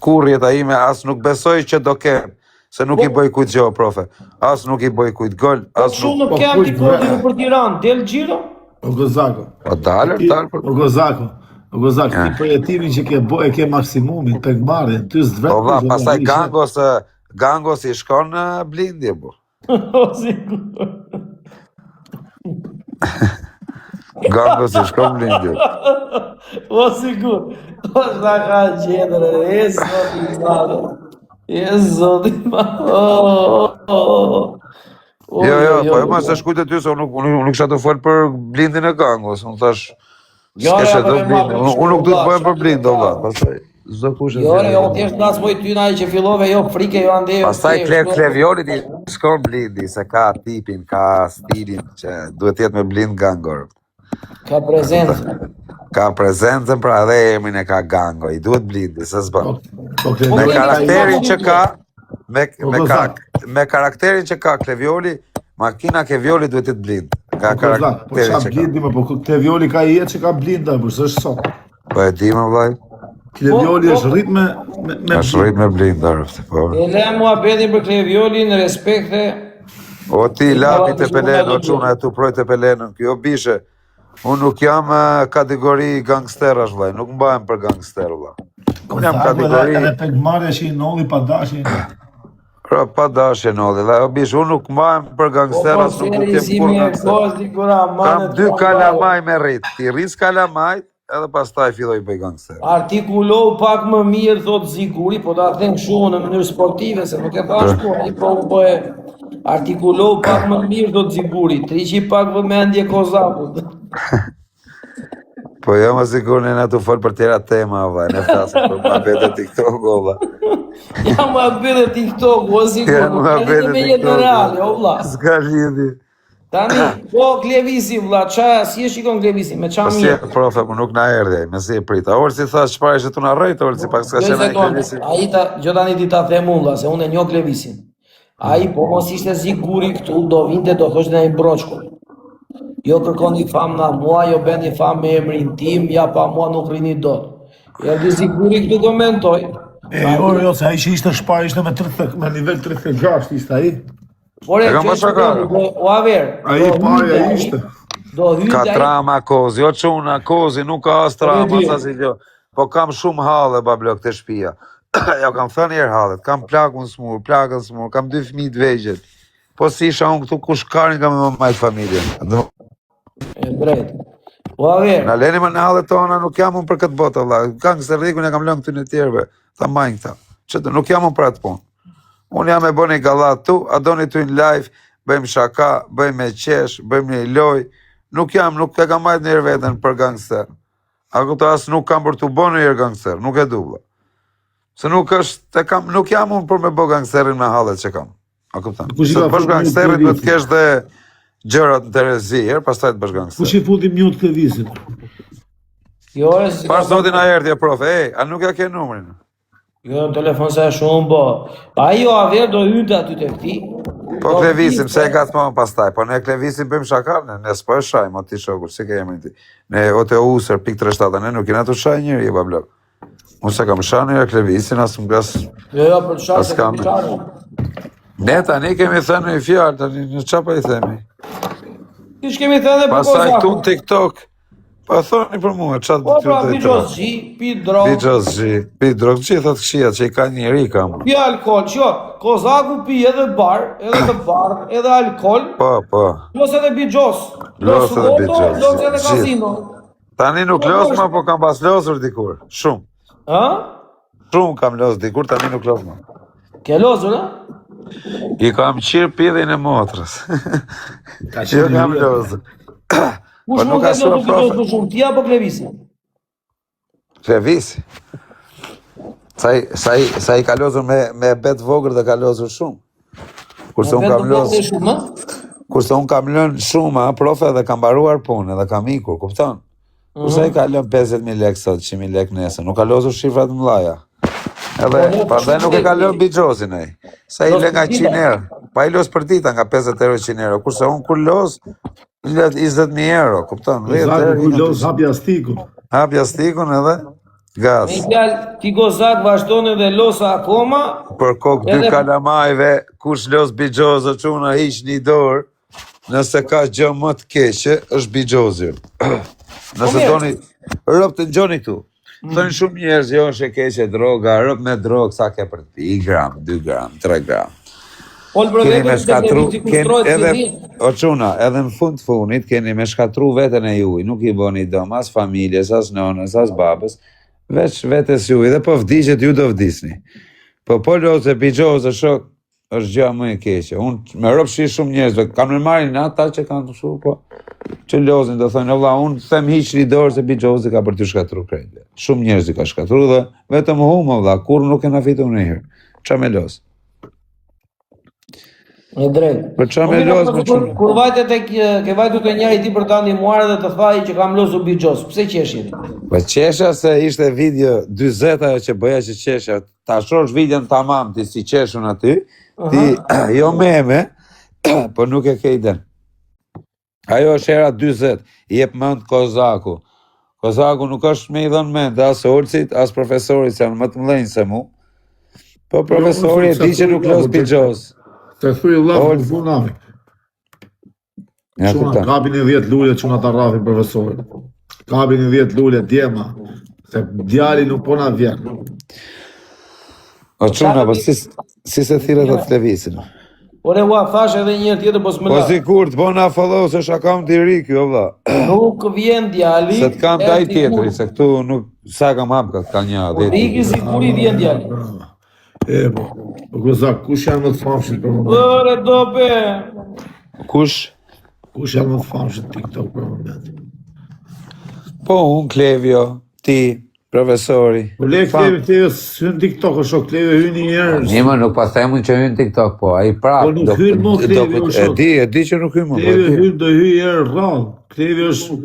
Kur jeta ime as nuk besoj që do kem, se nuk I bëj kujt gjë, profe. As nuk I bëj kujt gol, as nuk... Shumë nuk kem t'i kodin për Tiranë, del gjiro? O Kozaku. O dalër. O Kozaku, ti për jetimin që ke boj, e ke maksimumin, për marrin, ty s'dvet... O va, pastaj gangos I shkon në blindje, bu. O, sigur. Gangos I shkon në blindje. O, sigur. O, shta ka gjedër, e zotin madhe. E zotin madhe. Jo, po e ma se shkujt e ty, se unë nuk isha të folë për blindin e gangos, unë thash, s'keshe të blindin, unë nuk du të bëjmë për blind, do vla, pastaj, zdo kush e zhjë. Jo, t'jesht nas moj ty naj që fillove, jo, frike, jo, ande, pastaj Klevionit I shkon blindi, se ka tipin, ka stilin, që duhet jetë me blind gangor. Ka prezencë. Ka prezencën, pra edhe emrin e ka gango, I duhet blindi, se s'bën. Me karakterin që ka, me karakterin që ka Klevioli, Makina ke Violi duhet të blind. Ka Po qa karakteri që ka. blindi më, po te Violi ka jetë që ka blinda, për së është sot. Po e di më vllai. Te Violi është rrit me Është rrit me blind arëftë, po. E le muhabetin për Kleviolin, respekte. O ti lapi të Pelen, o quna e tu proj të Pelenën, kjo bishe. Unë nuk jam kategori gangsterash, vllai, nuk mbahem për gangster, vllai. Unë jam kategori... Edhe pegmarja që i nolli pa dashje. Pra, pa dashje nolli, o bish, unë nuk mbahem për gangsteras, nuk nuk jem kur gangster. Kam 2 kalamaj me rrit, ti rris kalamajt, edhe pastaj filloj bëj gangster. Artikulohu pak më mirë, thot Ziguri, po ta them kështu në mënyrë sportive, se nuk e thash po, ai po e artikulohu pak më mirë, thot Ziguri, triqi pak vëmendje kozakut. Po jo më sigur në tu fol për tjera tema, vllai, ne flasim për muhabet e TikTok, vllai. Ja më bëre TikTok, o Zigur, me jetë reale, o vlla. S'ka lidhje. Tani, po Klevisi, vlla, si e shikon Klevisi, me qa Si mirë? profe, më nuk na erdhi, me si e prita. Orë si thash çfarë ishte tu na rrejt, orë si pak s'ka qenë ai Klevisi. Ai gjotani ti ta them unë, se unë e njoh Klevisin. Ai po mos ishte Ziguri këtu, do vinte, do thoshte ai broçku. Jo kërkoni famë nga mua, jo beni famë me emrin tim, ja pa mua nuk rini dot. Erdi Ziguri këtu komentoj. Jo, se ai që ishte shpar ishte me nivel 36 ishte ai. Por E kam pasakar. o aver. Ai parja ishte. Do hyjë Ka ai. trama kozi, jo çuna kozi, nuk ka as trama, sa si jo. Po kam shumë halle bablok të shtëpia. Ja kam thënë herë hallet, kam plakun smur, kam 2 fëmijë të vegjël. Po si isha unë këtu kush karin kam me majt familjen. E drejt. O aver. Na leni më në hallet tona, nuk jam unë për këtë botë, valla. Gangsterlikun e kam lënë këtu në tjerëve. Ta mbajnë këta. Çdo nuk jam unë për atë punë. Unë jam e bëni gallat tu, a doni tu në live, bëjmë shaka, bëjmë me qesh, bëjmë një loj. Nuk e kam majt njërë vetën për gangster. A këto asë nuk kam për të bo njërë gangster, nuk e du, vlla. Se nuk jam unë për me bo gangsterin me hallet që kam. A këpëtan. Se të bësh gangsterit me të kesh dhe gjërat në Terezi, pastaj të bësh gangster. Kush i futi mjot Klevisit? Jo, e si... Pas zotin a erdhja, profe, a nuk ja ke numrin? Jo, në telefon se shumë, po. Ai o aver do hynte aty te këti. Po Klevisim, se e gatmon pastaj, po ne Klevisim bëjmë shakar, ne s'po e shajmë, o ti shokur, si ke emrin ti. Ne ote usër, pik 37, ne nuk jena të shaj njëri, e bablok. Unë se kam shaj njëri Klevisin, asë më glas... Jo, për të shaj se kam. të shaj. Ne tani kemi thënë një fjallë, tani në qa pa i themi? Kish kemi thënë dhe për Pasaj kozakun. këtu në TikTok, pa thoni për mua, qatë Po pra, të Bijos Gji, pi drog, pi drog, gjithat këshia që i ka njëri kam. pi alkohol, që Kozaku pi edhe bar, edhe alkohol, Po. los edhe Bijos. Los edhe Bijos, Los edhe gjithë. kasino. Tani nuk los ma, po kam pas losur dikur, shumë. Ha? Shumë kam los dikur, tani nuk los ma. Ke losur, ha? I kam qirë pidhin e motrës. Jo kam losur. Kush nuk nuk ka e shumë losur profe. Bijos shumë, ti apo Klevisi? Klevisi. Sa i ka losur me bet vogër dhe ka losur shumë. Kurse unë kam losur. Shumë, Kurse unë kam lënë shumë, profe, dhe kam baruar punë, dhe kam ikur, kupton? Kurse i ka lënë 50.000 lek sot, 100.000 lek nesër, nuk ka losur shifrat mëdhaja. Edhe, pastaj nuk e ka lënë Bijosin ai. Sa i lë nga 100 euro. Pa i los për dita nga 50 euro 100 euro. Kurse unë kur los, i lë 20.000 euro, kupton? Zaku ku los hapja stikun. Hapja stikun edhe gaz. Me fjalë, ti Kozak vazhdon edhe losa akoma. Për kokë 2 kalamajve, kush los Bijozë, çuna hiq një dorë, nëse ka gjë më të keqe, është Bijozi. Nëse doni, rob të ngjoni këtu. Thënë shumë njerëz, jo është e keqe droga, rob me drogë, sa ke për ti, 1 gram, 2 gram, 3 gram. Keni me shkatru, o çuna, edhe në funit, keni me shkatru veten e juj, nuk i bëni dëm, as familjes, as nonës, as babës, veç vetes juj, dhe po vdiqet ju do vdisni. Po lose Bijozë shok, është gjë më e keqe. Unë me rob shi shumë njerëzve, kam në marrin ata që kanë të shu, po që lozin, do thonë, valla, unë them hiq një dorë se Bijozë ka për t'ju shkatru krejtë. Shumë njerëz i ka shkatru dhe vetëm humë, valla, kur nuk e na fitu në herë. Qa me los? E drejt. Për qa me los më shumë? Kur ke vajtu të njëri ti për ta ndihmuar dhe të thaj që kam losur Bijos, pse qeshjeni? Po qesha se ishte video 40 ajo që bëja që qesha, ta shosh videon tamam ti si qeshun aty, ti jo meme, Po nuk e ke iden. Ajo është era 40, jep mend Kozaku. Kozaku nuk është me i dhënë mend, as Olcit, as profesorit që janë më të mëdhenj se mu. Po profesori e di që nuk los pijos. Të thuj Allah në punave. Ja Çuna kupton. kapin e 10 lule, çuna ta rrafin profesorit. Kapin e 10 lule, djema. Se djali nuk po na vjen. O çuna, po si se thirret atë televizion. Ore ua, thash edhe një herë tjetër, po s'më Po la. si kur të bona follow se është akaunti i ri kjo vlla. Nuk vjen djali. Se të kam taj tjetëri, se këtu nuk sa kam hap ka një adhet. Riki si kuri vjen djali. Po Kozak, kush janë më të famshëm për moment? Ore dope. Kush? Kush janë më të famshëm TikTok për moment? Po unë, Klevio, ti, profesori. Po le Klevi hyn TikTok, është Klevi hyn një herë. Një më nuk pas themun që hyn TikTok, po, a i prap. Po nuk hyn mo Klevi, E di që nuk hyn mo. Klevi hyn do hy herë rrallë. Klevi është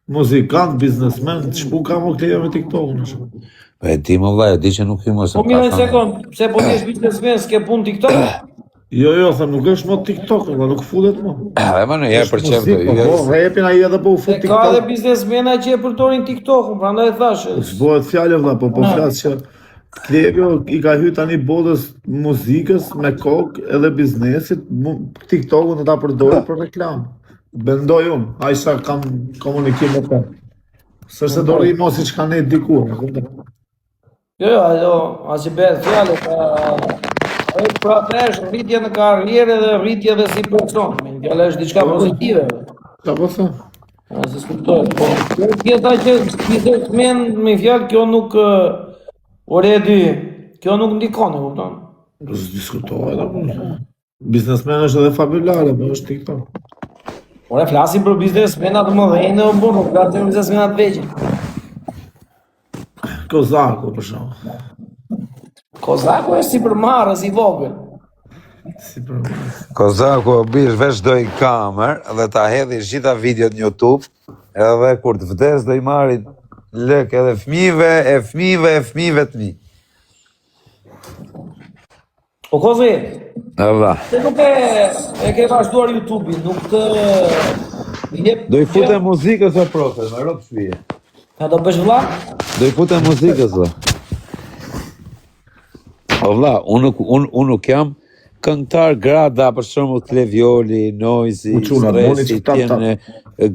muzikant, biznesmen, ç'pu ka mo Klevi me TikTokun është. E di më vlla, e di që nuk hyn mo. Po mirë sekond, pse po t'jesh biznesmen s'ke punë TikTok? Jo, them, nuk është mo TikTok, valla, nuk futet mo. E më në jep për çem. Po, repin ai edhe po u fut Se ka edhe TikTok. biznesmena që e përdorin TikTokun, prandaj thash. S'bëhet fjalë valla, po flas që Klevio i ka hyrë tani botës muzikës me kokë edhe biznesit, TikTokun do ta përdorë për reklamë. Bendoj unë, ai sa kam komunikim me ta. Sërse do rri mos i çka ne dikur, e kupton? Jo, ajo, as i bëhet fjalë ai pra tash rritje në karrierë dhe rritje edhe si person. Fjala është diçka pozitive. Ta po them. A se kuptoj. Po, tjeta që biznesmen me fjalë kjo nuk ore e dy, kjo nuk ndikon, e kupton? Do të diskutohet apo. Biznesmen është edhe familare, po është TikTok. Ore flasim për biznesmena të mëdhenj në burr, flasim për biznesmena të vegjël. Kozaku për shembull. Kozaku është si për marrës i vogël. Si për Kozaku bish veç do i kamer dhe ta hedhi gjitha videot në YouTube, edhe kur të vdes do i marrin lek edhe fëmijëve të mi. O kozi, Valla. se nuk e ke vazhduar YouTube-in, nuk të jep. Do i fute muzikës o profe, me rop shpije. Ka do bësh vlla? Do i fute muzikës o. O vlla, unë nuk jam këngëtar grada, për shembull Klevioli, Noizi, Stresi, Tjene,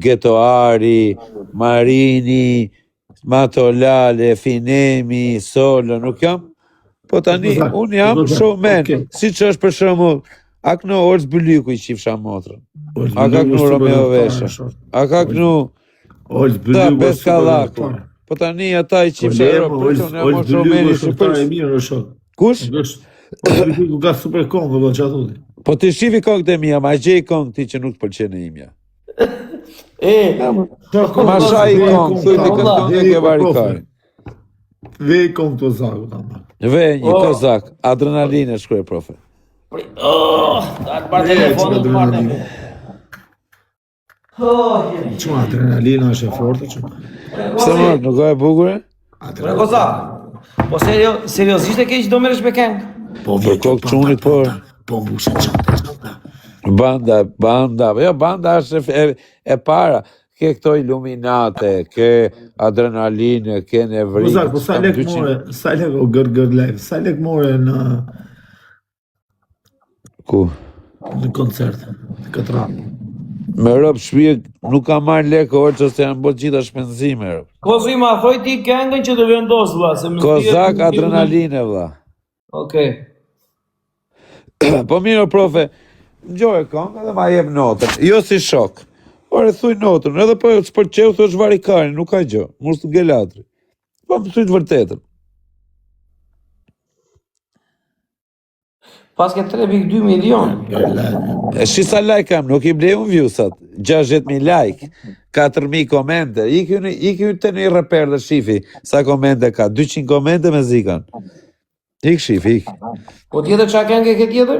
Getoari, Marini, Matolale, Finemi, Solo, nuk jam? Po tani, unë jam showman, si që është për shembull, a këno Orës Byliku i qifsha motrën, a ka këno Romeo Vesha, a ka këno ta Beskallaku, po tani ata i qifsha Europë, unë jam showman i Shqipërisë. Kush? Ku ka super kongë, po çfarë thotë? Po ti shifi kongët e mia, ma gjej kongë ti që nuk të pëlqen e imja. Ma shaj kongë, thuj një këtë kongë e ke varikarin. Ve kongë të zaku, tamam. Ve një kozak, adrenaline shkruaj profe. Atë bar telefonin të marrë. Çuna adrenalina është e fortë çuna. Pse më nuk e bukure? Ore Kozak, po seriozisht e keq do merresh me këngë? Po Për kokë çunit po. Po mbushen çanta. Banda, jo banda është e para. Ke këto iluminate, ke adrenaline, ke nevrit. Kozak, po sa lek more, sa lek o gër live, sa lek more në Ku? në koncert, në këtë radhë. Me rob shpije nuk ka marrë lekë orë se janë bërë gjitha shpenzime. Kozi ma thoj ti këngën që të vendos vlla, se më Kozak adrenaline vlla. Okej. Po mirë profe, ngjoj këngë dhe ma jep notën, jo si shok. Ore thuj notën, edhe po s'pëlqeu thosh varikarin, nuk ka gjë, mos të gelatri. Po më thuj të vërtetën. Paske 3.2 milion. E shi sa like kam, nuk i blej unë viewsat, 60.000 like, 4.000 komente, iki të një reper dhe shifi, sa komente ka, 200 komente me zikan. Ik shifi, ik. Po tjetër qa këngë ke tjetër?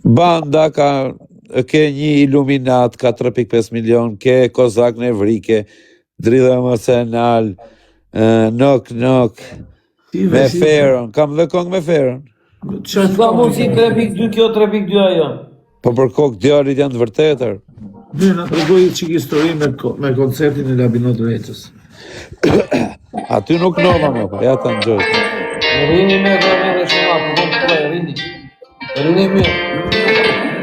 Banda ke një iluminat, ka 3.5 milion, ke Kozak Nevrike, Dridha Emocional, Nok, me Feron, kam dhe kong me Feron. Ka mund si 3.2 kjo, 3.2 ajo. Po për kokë djalit janë të vërtetër. Mirë, na tregoj çik histori me koncertin e Labinot Reçës. Aty nuk nova më, pa, ja ta nxoj. Rini me dhe shumë atë, po të e rini. Rini mirë.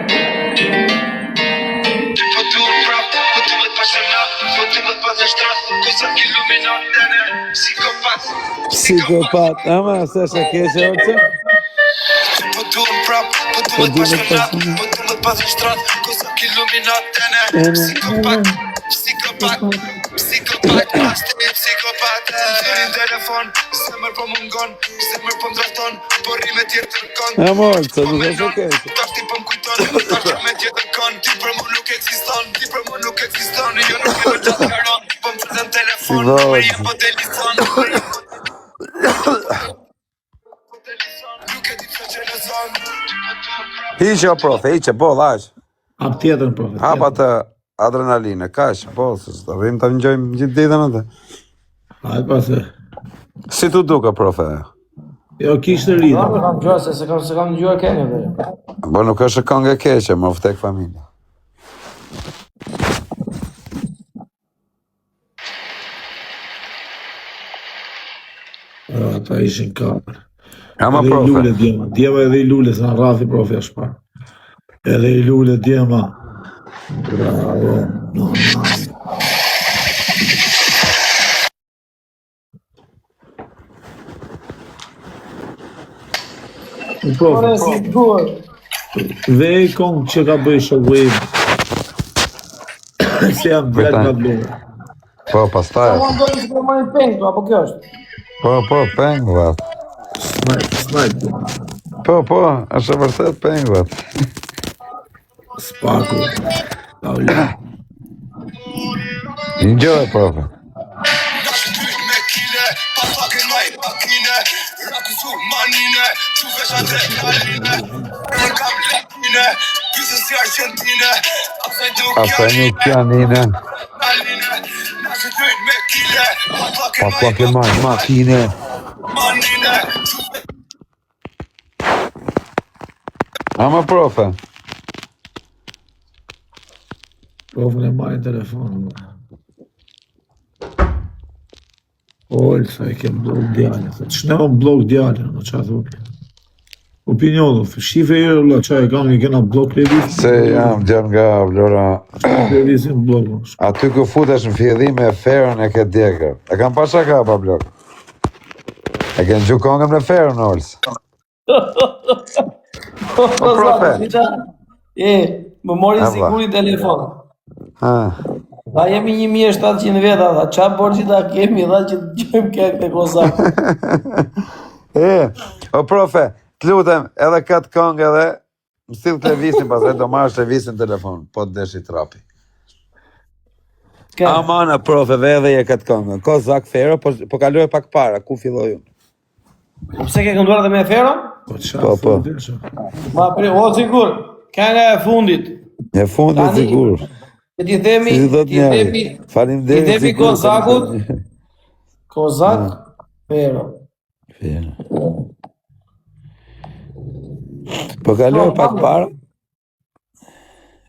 Psikopat, ama se është e keqe orëse? Po duhet prap, po duhet pasionat, po duhet pas në shtrat, kosa kiluminat psikopat, psikopat, Zërin telefon, zemër po mungon, zemër po mdrafton, po rime tjerë të rëkon. Amor, se nuk është e keqe. Tashti po m'kujton, tashti me tjetër kon, ti për mu nuk eksiston, jo nuk e më gjatë karon, po më të telefon, me jem po delison. Hiqe o profe, hiqe, bol, aq. Hap tjetër, profe. Hap atë adrenaline, kaq, bol, se rrim të ngjojmë gjithë ditën atë. Hajde pasë. Si tu duke, profe? Jo, kishte rritë. Nuk kam gjë, se kam dëgjuar këngë dhe. Po nuk është këngë e keqe, më vtek familja. Ata ishin katër. Ama Edhe i profe. lule djema edhe i lule, se në rathi profe është parë. Edhe i lule djema. Bravo, no. Profe, Si duhet. vej kong që ka bëj showwave. Se jam drejt nga të lume. Po, pastaj. Po do të shkojmë pengë, apo kjo është? Po, peng, vat. Snipe. Po, është e vërtet peng, vat. Spaku. Paula. Ngjoj, profe. Nashë ty me kile, pa fucking maj makine, rakusu manine, tu vesh adrenaline, në kam lepine, pysën si Argentine, Asaj nuk janine. Nashë ty me kile, pa Pa fucking maj makine. manine, Ama profe. Profe ne marrin telefonin. Olsa e ke blok djallë. Që ne on blok djallë, në qa thuke. Opinionu, shife e la qa e kam një kena blok levis. Se jam djan nga Vlora. Levisin blok. Aty ku futesh në fillim e ferën e ke djegër. E kam pasha ka pa blok. E ke në gjukongëm në ferën, Ols. profe. Më mori Ava. siguri telefon. Ha. Da jemi 1700 veta, dha, qa borqi da kemi, dha që të gjojmë këngë të kozak. O profe, të lutem, edhe këtë këngë edhe, më sill Levisin, pastaj do marrësh Levisin në telefon, po të deshi trapi. Amana, profe, edhe je këtë këngë. Kozak Fero, po kaloj pak para, ku filloj unë. Pse ke kënduar dhe me Fero? Po. Ma pri, o sigur, kënga e fundit. E fundit Tani, sigur. E ti themi, Si do të ti njeri. themi, Faleminderit. ti themi sigur, Kozakut. faleminderit. Kozak, Fero. Fero. Po kaloj pak para.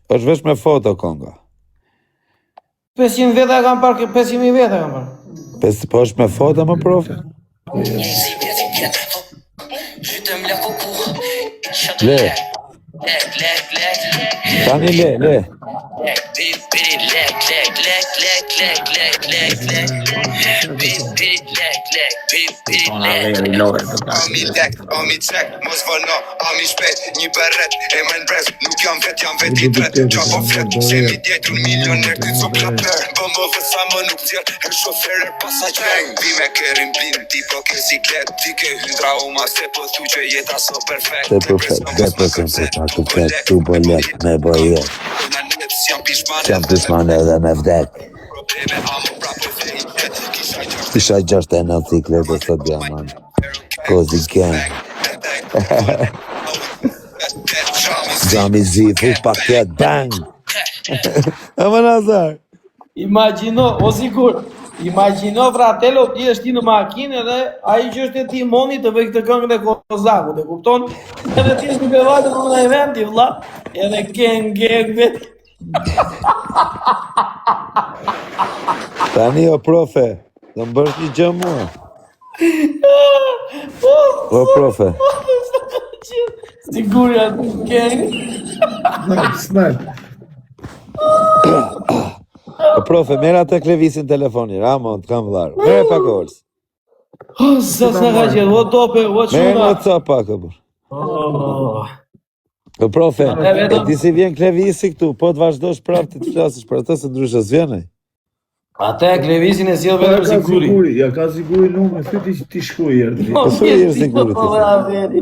Është vesh me foto konga. 500 veta e kam parë, 500.000 veta e kam parë. Po është me foto më profe? Le. Tani le. Ami lek, ami cek, mos vëno, ami shpet, një berret, e men brez, nuk jam vet i tret, qa po flet, se mi djetur milioner, ty co klaper, bëmë vësa më nuk tjer, her shofer, her pasajgjeng, vi me kerin blin, ti po ke siklet, ti ke hydra uma, se po thu që jeta so perfekt, Se perfekt, tu po let me bojet, jam pishman edhe me vdek. Kisha 69 ciklet dhe sot diamant. Kozi gang. Gjami zifu paket bang. E më nazar. Imagjino, o sigur, Imagjino fratello, ti është ti në makinë dhe ai që është e timoni të bëj këtë këngën e Kozakut, e kupton? Edhe ti është duke vajtë në eventi, vëlla, edhe gang vet. Tani o profe, do më bësh një gjë mua. O profe. Sigur janë gang. Snipe. O profe, merë atë klevisin telefoni, Ramon, të kam vëllarë. Merë pak orës. Sa ka qenë, o tope, o Merë në quna. WhatsApp pak, o bërë. O profe, e ti si vjen klevisi këtu, po të vazhdojsh prapë të flasësh për atë se ndryshe s'vjenej. Ate klevisin e sjell vetëm siguri. Ja ka siguri lume, ti shkuj herë. Po su i është siguri ti.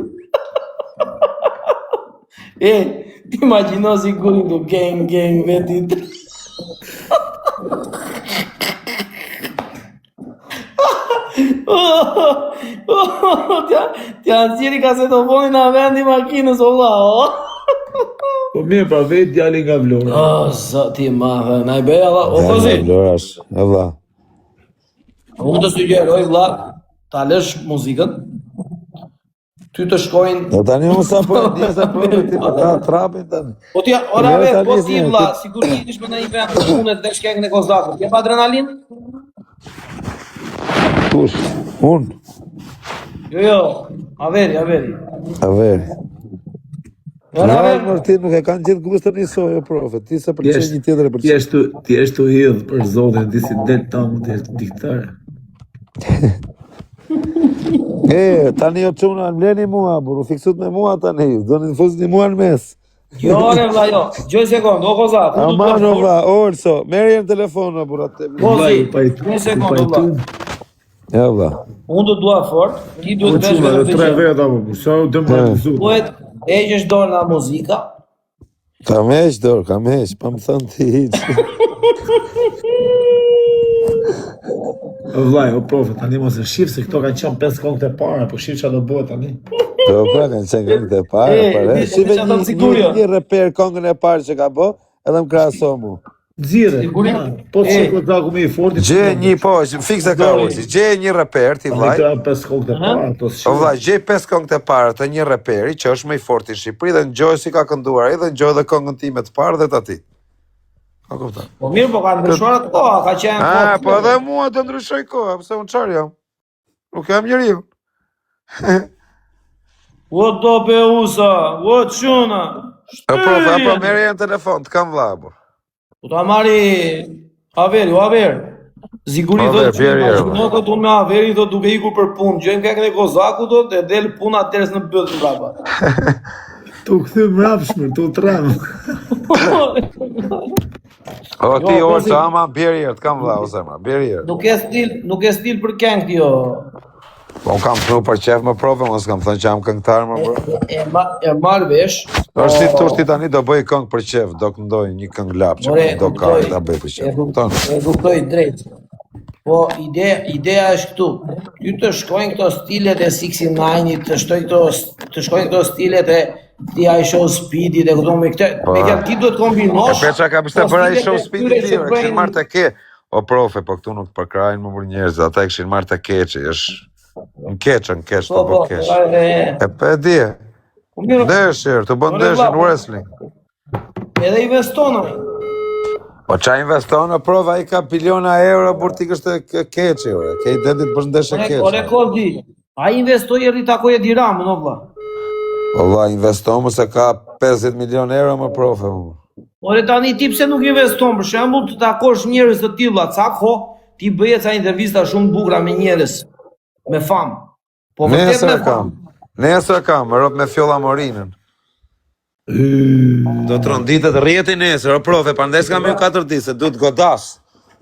Ti imagjino siguri do gang vetit. Ti anësiri kasetofonin në vendi makinës, ola, Po mirë, pra vetë djali nga Vlora. O, zoti madhe, na i beja, o kozi. Vlorash, e vla. Unë të sugjeroj, vlla, ta lësh muzikën, ty të shkojnë... Do tani unë sa po e sa po e ti po ta trapin tani. Po ti, ora vetë, po ti, vlla, sigur ti ish me në i vend të punët dhe shkengën e Kozakut. Ke pa adrenalin? Kush? Unë? Jo, averi. A veri. Mërë ti nuk e kanë gjithë gustër një sojë, profe. Ti se përqenj një tjetër e përqenj. Ti është të hidhë për zotin, ti si del tamë të jeshtë diktare. Tani o quna, mleni mua, buru, fiksut me mua tani, do në fuzni mua në mes. Jo, ne vlla, jo. Gjoj sekund, o Kozak. Aman o vla, orso, merë jenë telefonë, bura, te vla. Kozi, një sekund, vlla. Ja vla. Unë do dua fort, ti Po duhet të quna, vesh dhe tre vetë apo, sa u dëmë në zutë. duhet heqësh dorë nga muzika. Kam heq, dorë, kam heq, pa më thënë ti hiq. Vllai, o profe, tani mos e shif se këto kanë qenë 5 këngët e para, po shif çfarë do bëhet tani. Po pra, kanë qenë këngët e parë, shive një reper këngën e parë që ka bo, edhe më kraso mu. Nxirre. Po çe Kozaku më i fortë. Gje një, po, fiksa ka ursi, gje një reper, ti vllaj. Tani ka 5 këngët e para, ato O vllaj, gje 5 këngët e para të një reperi që është më i fortë në Shqipëri dhe ngjoj si ka kënduar ai dhe ngjoj dhe këngën time të parë dhe të atij. A kupton? Po mirë, po ka ndryshuar atë koha, ka qenë Ah, po edhe mua do ndryshoj koha, pse unë çfarë jam? Nuk jam njeriu. O dope usa, o quna. Apo merë janë telefon, të kam vlla apo. Po ta marri Aver. Ziguri do të imagjino këtu me Averi do duke ikur për punë. Gjojmë këngën e Kozakut do të del puna tërës në byll brapa. Tu kthy mrapshme, tu tram. O ti orë, ama bjerë herë, të kam vlla o zemra, bjerë herë. Nuk e stil për këngë ti jo. Po unë kam thënë për qef më profe, mos kam thënë që jam këngëtar më bro. E marr vesh. Është ti tani do bëj këngë për qef, do këndoj një këngë lapçe, do ka ta bëj për qef. E kuptoj drejt. Po ideja është këtu. Ty të shkojnë këto stilet e 69-it, të shkojnë këto stilet e ti ai show speedi dhe këto me këtë. Me këtë ti duhet kombinosh. E peça ka pse bëra ai show speedi ti, kishin marrë të ke. O profe, po këtu nuk përkrajnë më për njerëz, ata e kishin marrë të keqi, është në keq, të bë keq. E pe di. Deshër, të bën deshër në wrestling. Edhe investonë. Po qa investonë, prova i ka biliona euro, bur ti kështë keqi, ore. Ke i dedit për ndeshë keqi. Ore Kozi, a investoj e rritakoje diramë, në vla? O vla, investonë se ka 50 milion euro më profe, më. Ore tani ti pse nuk investon, për shembull të takosh njerëz të tilla, ca kohë ti bëje ca intervista shumë bukura me njerëz me famë. Po vërtet me famë. Nesër kam, më rop me Fjolla Morinën. Do të rënditet rjeti nesër, o profe, prandaj s'kam ju 4 ditë, se du të godas.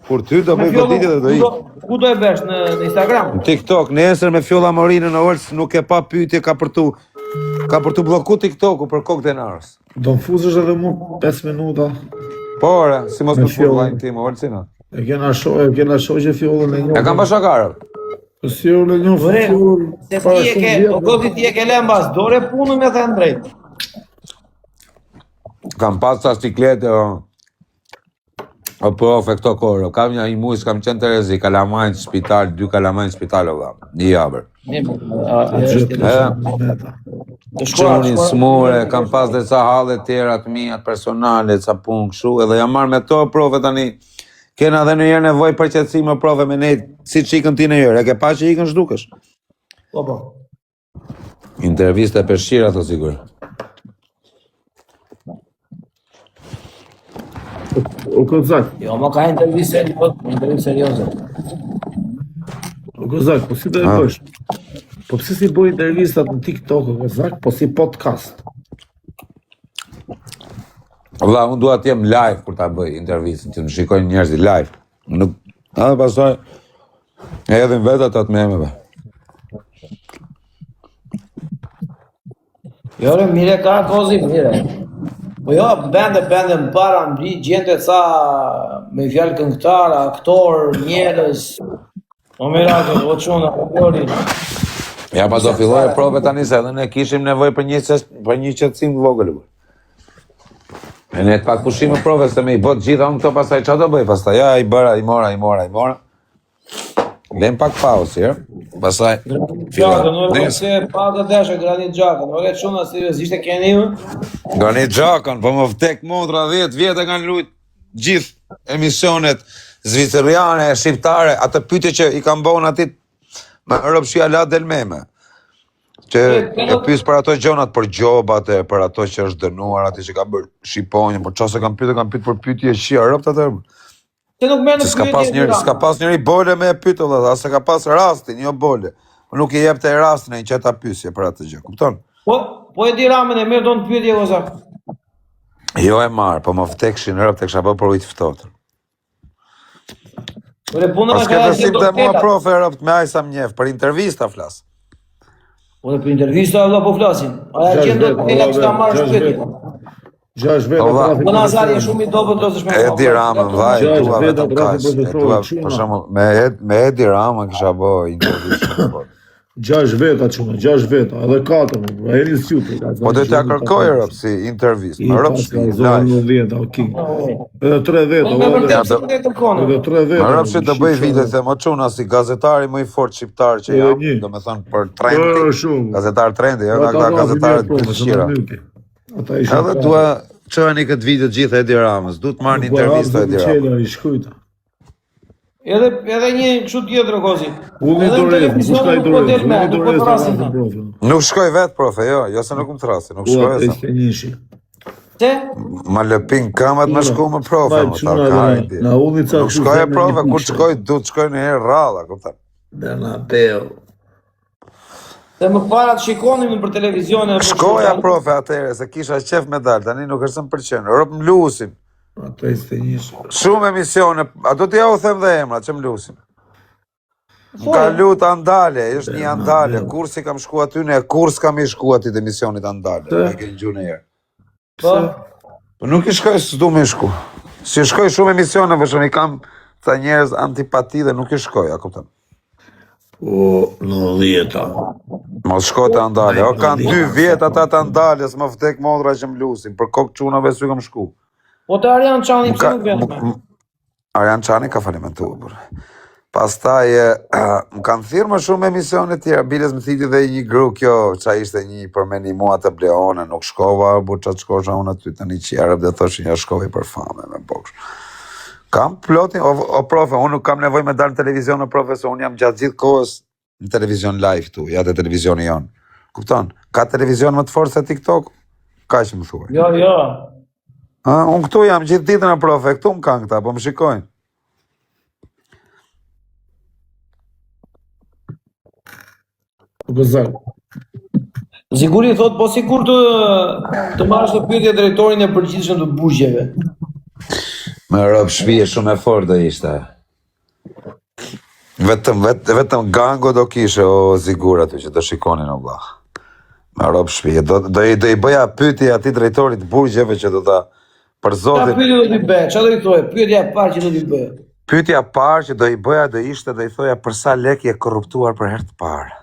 Kur ty do bëj goditje dhe do i. Ku do e vesh në Instagram? Në TikTok, nesër me Fjolla Morinën në orës nuk e pa pyetje ka për tu bloku TikToku për kokë denarës. Do më fuzësh edhe mu 5 minuta. Po, ore, si mos më shku vllajnë tim, orëcina. E kena shoqe Fjollën e njohë. E kam bashakarë. Po si u le njohë Fjollën. Se o Kozi ti e ke lënë mbas dore punën me thënë drejt. Kam pas ca ciklete, O profe, këto koro, kam një i mujës, kam qenë Terezi, kalamajnë spital, 2 kalamajnë spital, o vlam, një jabër. Qoni smure, kam pas dhe ca hallet tjera të mija, personale, ca punë këshu, edhe jam marrë me to, profe, tani, kena dhe në jërë nevoj për qëtësime, profe, me nejtë, si që ikën ti në jërë, e ke pa që ikën shdukesh? Po. Interviste për shqira, të sigur. O Kozak, Jo, më ka intervjise serioze. o Kozak, po si do e bësh? Po pse si bëj intervistat në TikTok, o Kozak, po si podcast? Vlla, unë dua të jem live kur ta bëj intervistën, që më shikojnë njerëzit live. Nuk, edhe pastaj e edhin vetë ato të memeve. Jo, mire ka kozi, mire. Po jo, bende më para, më gjente ca me fjallë këngëtar, aktor, njerëz. O miratë, o quna, o bori. Ja, pa do filloj prove tani se edhe ne kishim nevoj për një qëtësim vogël. E ne të pak pushime prove se me i bot gjitha unë këto pasaj qa do bëj, pastaj ja, i bëra, i mora. Lem pak pausë, jërë, pasaj Gjakën, nërë se pa të deshe granit gjakën, nërë e quna seriosisht e keni më? Granit gjakën, po më vtek modra 10 vjetë kanë lujt gjithë emisionet zviceriane, shqiptare, atë pyetje që i kam bon atit me rëpshia la del meme. Që e pys për ato gjonat, për gjobat e për ato që është dënuar, ati që ka bërë Shqiponjë, por qase kam pyet për pyetje shqia rëpt atër. Se nuk merë në S'ka pas njëri bole me e pytë, dhe se ka pas rastin, jo bole. Nuk i jep të e rastin e i qeta pysje për atë gjë, kupton? Po e di Ramën e merë do në pyetje, Kozak. Jo e marë, po më vtekshin rëpt e kësha bë për ujtë fëtotër. Po s'ke besim të mua profe rëpt me ajsa më njef, për intervista flas. Po dhe për intervista vëlla po flasin. Aja qenë do të tila që ta marrë shpetje. 6 veta Po Nazari e shumë i dobët do të shme. Edi Ramën, vaj, tua vetëm kash. Për shumë, me Edi Ramën kisha bo intervista. 6 veta qëmë, 6 veta, edhe 4, e një s'jutë. Po dhe t'ja kërkoj rëp si intervist, me rëp shpi, live. Edhe 3 veta, edhe 3 veta. Me rëp shpi të bëj vite se më quna si gazetari më i fort shqiptar që jam, do me thënë për trendi, gazetar trendi, jo nga gazetarët për shqira. Edhe dua qëni këtë video gjithë Edi Ramës, du të marrë një intervista Edi Ramës. Edhe një kështu tjetër, Kozi. Unë Nuk shkoj vetë, profe, jo se nuk më të rasi, nuk shkoj e sa. Se? Ma lëpin kamat me shku më profe, më ta kajti. Nuk shkoj e profe, kur shkoj, du të shkoj një herë rralla, këpëta. Bernabeu. Se më para të shikonim në për televizione. Shkoja, profe, atere, se kisha qef medal, tani nuk është më përqenë, rëpë më lusin. Shumë emisione, a do t'ja u them dhe emra, që më lusin. Më ka lut Andale, është një Andale, kur si kam shku aty, ne kur s'kam i shku aty të emisionit Andale, me ke një gjunë e jerë. Po nuk i shkoj së du me shku. Si shkoj shumë emisione, vëshëm i kam të njerëz antipati dhe nuk i shkoj, a kuptëm. Po, në 10-a. Mos shko të Andale, o kanë 2 vjetë ata të Andale, s'më vdek modra që më lusin, për kokë qunave s'u kam shku. Po të Arjan Qani pëse nuk vjenë? Arjan Qani ka falimentu, për. Pastaj, më kanë thirë më shumë emisionet tjera, biles më thiti dhe një gru kjo, qa ishte një përmeni mua të Bleone, nuk shkova, bu qa të shkosha unë aty të një qjerëp dhe thoshin ja shkovi për fame me boksh. Kam plotin, o profe, unë nuk kam nevoj me dalë në televizion, o profe, se unë jam gjatë gjithë kohës në televizion live tu, ja të televizioni jonë. Kupton, ka televizion më të forë se TikTok? Ka që më thuaj. Jo. Unë këtu jam gjithë ditën e profe, këtu më kanë këta, po më shikojnë. Ziguri thot, po sikur të marrësh të pyetje drejtorin e përgjithshëm të buzgjeve. Me rob shpije shumë e fort do ishte. Vetëm gango do kishe o Zigur aty që do shikonin o vlla. Me rob shpije. Do i bëja pyetje atij drejtorit të burgjeve që do ta për zotin. Qa pyetje do t'i bëj? Qa do i thoj? Pyetja e parë që do t'i bëj. Pyetja e parë që do i bëja do ishte do i thoja për sa lek je korruptuar për herë të parë.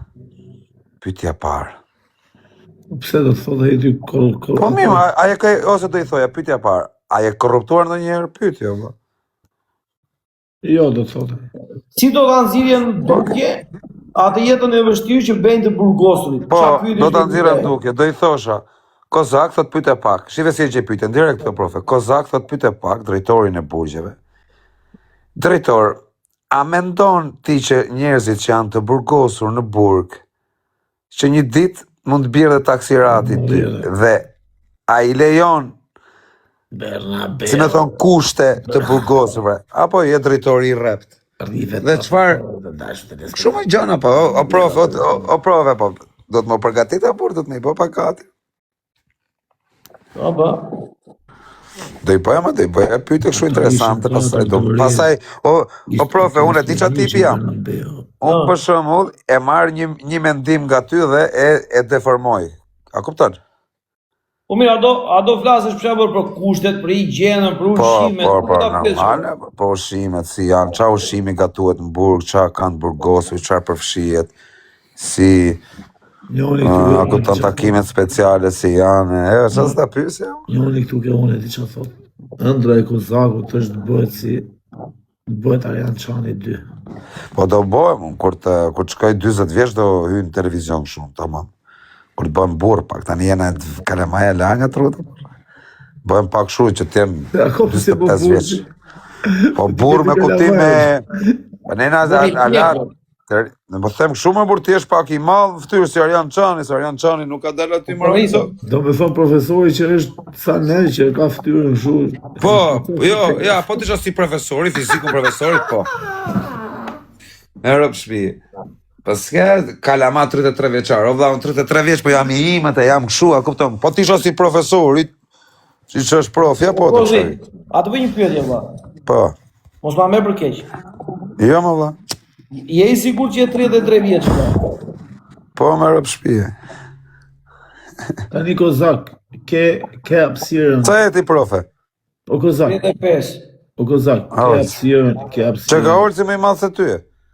Pyetja e parë. Pse do të thotë ai ty korruptuar? Po mirë, ose do i thoja pyetja e parë, a je korruptuar ndonjëherë? Pyetje, valla. Jo, do të thotë. Si do ta nxirjen duke atë jetën e vështirë që bëjnë të burgosurit? Po, do ta nxirem duke, do I thosha. Kozak thot pyet e pak. Shive si e gjej pyetën direkt këto profe. Kozak thot pyet e pak drejtorin e burgjeve. Drejtor, a mendon ti që njerëzit që janë të burgosur në burg, që një ditë mund të bjerë dhe taksirati ty dhe a I lejon si me thonë kushte të burgosurve, apo je drejtori I rrept? Dhe çfarë? Shumë gjëna po, o profe, po, do të më përgatit apo do të më bëj pakati? Po. Do I bëja pyetje kështu interesante pastaj, o profe, unë e di çfarë tipi jam. Unë për shembull e marr një mendim nga ty dhe e deformoj. A kupton? Po mirë, a do flasësh për shembull për kushtet, për higjienën, për ushqimet, po, normale, po ushqimet si janë, çfarë ushqimi gatuhet në burg, çfarë kanë burgosur, çfarë përfshihet, si a kupton takimet speciale si janë, çfarë ta pyesja? Njoni këtu ke unë di çfarë thotë. Ëndra e Kozakut është bëhet Arjan Çani 2. Po do bëhem, kur të shkoj 40 vjeç do hyj në televizion shumë, tamam. Kur të bëhem burr pak, tani jena kalemaja langa truta. Bëhem pak kështu që të jem 25 vjeç. Po burr me kuptim po nena alat. Ne po them kështu më burr ti je pak I madh fytyrë si Arjan Çani, se Arjan Çani nuk ka dalë aty më rëndë. Do me thonë profesori që është sa ne që ka fytyrën kështu. Po, jo, ja, po tisha si profesori, fizikun profesorit, po. Me rëp shpi. Po s'ka kalama 33 vjeçar, o vlla, unë 33 vjeç, po jam I imët e jam kështu, a kupton? Po tisha si profesorit, si që është prof, ja po të qëri. A të bëj një pyetje, vlla? Po. Mos ma merr për keq. Jo, më vlla. Je I sigurt që je 33 vjeç, vlla? Po, me rëp shpi. Tani Kozak, ke hapësirën. Ca e ti, profe? O Kozak. 35. O Kozak, ke hapësirën. Që ka orë si me I madhë se ty?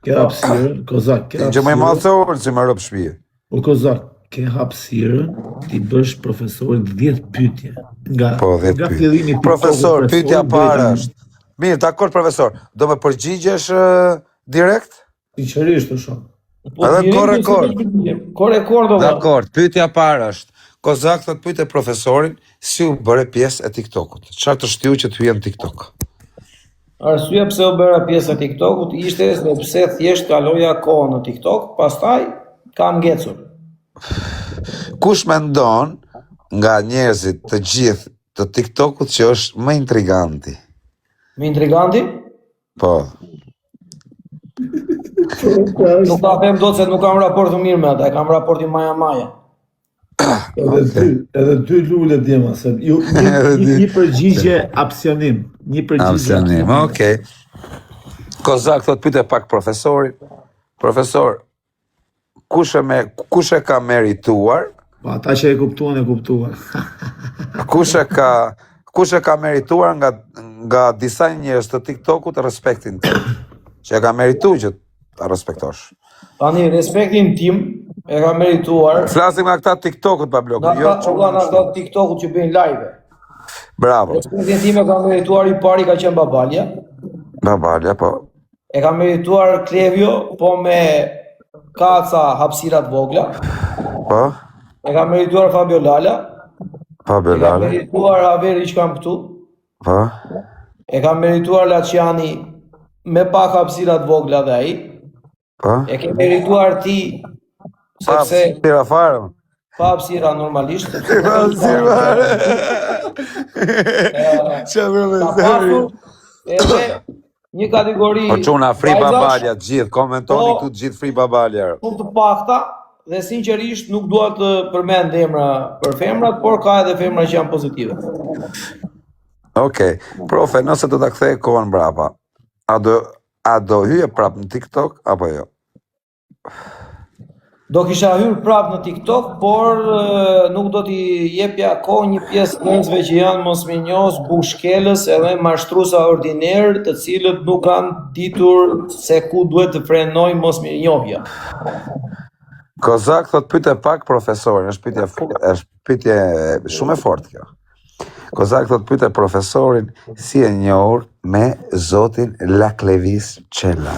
Ke hapësirën, Kozak, ke hapësirën. Që me I madhë se orë si me rëp shpi. O Kozak, ke hapësirën ti bësh profesorit 10 pyetje. Po, 10 pyetje. Profesor, pyetja para është. Mirë, dakord profesor, do me përgjigjesh direkt? Sinqerisht të shumë. Edhe korrekord. Korrekord, valla. Dakord, pyetja para është. Kozak thot pyet profesorin si u bëre pjesë e TikTokut. Çfarë të shtiu që të hyjë në TikTok? Arsyeja pse u bëra pjesë e TikTokut ishte sepse thjesht kaloja kohën në TikTok, pastaj kam ngecur. Kush mendon nga njerëzit të gjithë të TikTokut që është më intriganti? Më intriganti? Po. Nuk ta them dot se nuk kam raport të mirë me ata, kam raportin maja. Edhe ty lule djema, se një përgjigje apsionim. Një përgjigje apsionim, okej. Kozak thot pyet pak profesorin. Profesor, kush e ka merituar? Po ata që e kuptuan. Kush e ka merituar nga disa njerëz të TikTokut respektin tim? Që e ka merituar që ta respektosh. Tani respektin tim e ka merituar. Flasim nga këta TikTokut pa blok. Jo, nga këta TikTokut që bëjnë live. Bravo. Respektin tim e ka merituar I pari ka qenë Babalja. Babalja, po. E ka merituar Klevjo, po me kaca hapësirat vogla. Po. E ka merituar Fabio Lala. E ka merituar Averi që kam këtu. Po. E ka merituar Laciani me pak hapësirat vogla dhe ai. Po. E ke merituar ti sepse hapësira fare. Pa hapësira normalisht. Pa hapësira fare. Edhe një kategori. Po çuna Free Babalja gjithë, komentoni këtu gjithë Free Babalja. Shumë të pakta dhe sinqerisht nuk dua të përmend emra për femrat, por ka edhe femra që janë pozitive. Okej. Profe, nëse do ta kthej kohën mbrapa, a do hyje prap në TikTok apo jo? Do kisha hyrë prap në TikTok, por nuk do t'i jepja kohë një pjesë njerëzve që janë mosminjos, bushkelës edhe mashtruesa ordiner, të cilët nuk kanë ditur se ku duhet të frenoj mosminjohja. Kozak thot pyetje pak profesorin, është pyetje shumë e fortë kjo. Kozak thot pyete profesorin si e njohur me zotin Laklevis Çela.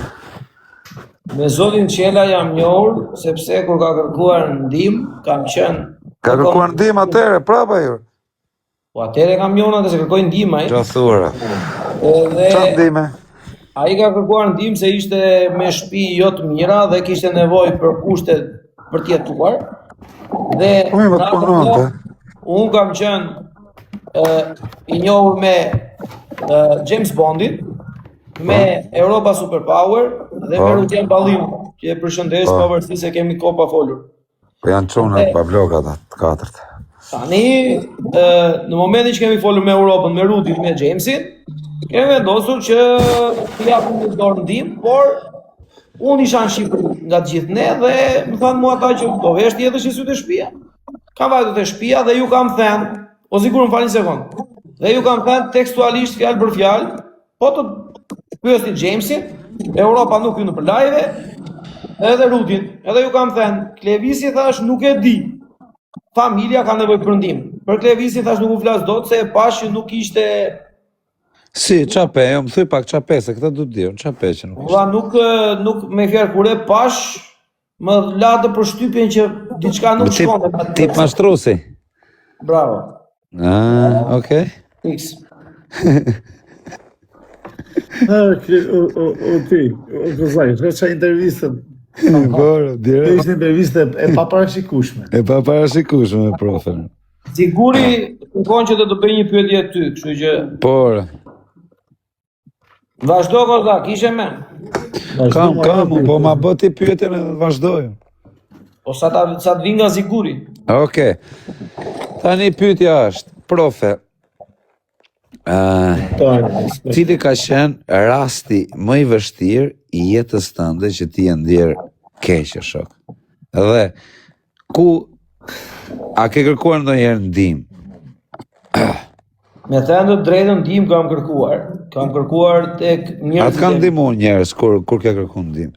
Me zotin Çela jam njohur, sepse kur ka kërkuar ndihmë, kam qenë... Ka kërkuar ndihmë atëre, prapa ju? Po atëre kam njohur atë se kërkoj ndihmë ai. Gjasura. Edhe... Çfarë ndihme? Ai ka kërkuar ndihmë se ishte me shtëpi jo të mira dhe kishte nevojë për kushte për të jetuar. Dhe unë kam qenë i njohur me James Bondin, me Europa Superpower dhe me Rudjen Balliu, që e përshëndes pavarësisht se kemi kohë pa folur. Po janë çunat pa blokat atë katërt. Tani, në momentin që kemi folur me Europën, me Rudin, me Jamesin, kemi vendosur që të japim një dorë ndihmë, por unë isha në Shqipëri nga të gjithë ne dhe më thanë mua ata që do vesh të jetësh i sytë e shtëpia. Kam vajtur te shtëpia dhe ju kam thënë, o sigur më falni sekond. Dhe ju kam thënë tekstualisht fjalë për fjalë, po të pyesni Jamesin, Europa nuk hyn për live, edhe Rudin. Edhe ju kam thënë, Klevisi thash nuk e di. Familja ka nevojë për ndihmë. Për Klevisi thash nuk u flas dot se e pash që nuk ishte. Si, qape, jo më thuj pak qape, se këta du t'dirë, qape që nuk ishte. Nuk me fjarë kur e pash, më latë për shtypjen që diçka nuk shkonde. Tip mashtrusi. Bravo. Okej. X. O ti, o Kozaj, shka intervistën. Bërë, dire. Ishte intervistë e paparashikueshme. E paparashikueshme, profe. Siguri në konë që të bëj një pyetje ty, kështu që... Por... Vazhdo Kozak, ishe me? Kam, po ma bëti pyetjen e vazhdoj. Po sa të vinë nga Siguri. Okej. Tani pyetja është, profe, cili ka qenë rasti më i vështirë i jetës tënde që ti e ndjerë keqë, shok? Dhe, ku a ke kërkuar ndonjëherë ndihmë? Me thënë të drejtën ndihmë kam kërkuar. Kam kërkuar tek njerëzit. Atë kanë ndihmuar njerëz kur ke kërkuar ndihmë?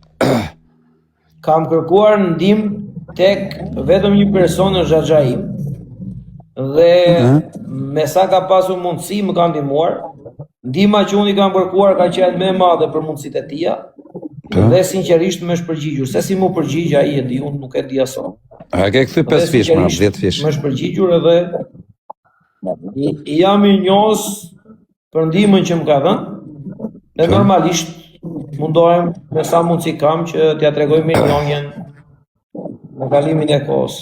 Kam kërkuar ndihmë tek vetëm një person në xhaxhaim. Dhe me sa ka pasur mundësi më kanë ndihmuar. Ndihma që unë i kam kërkuar ka qenë më e madhe për mundësitë e tija. Dhe sinqerisht më është përgjigjur. Se si mu përgjigj ai e di, unë nuk e di aso. A ke kthy 5 fish, më 10 fish. Më është përgjigjur edhe jam i njohës për ndihmën që më ka dhënë. Dhe normalisht mundohem me sa mundësi kam që t'ja tregoj me njohjen në kalimin e kohës.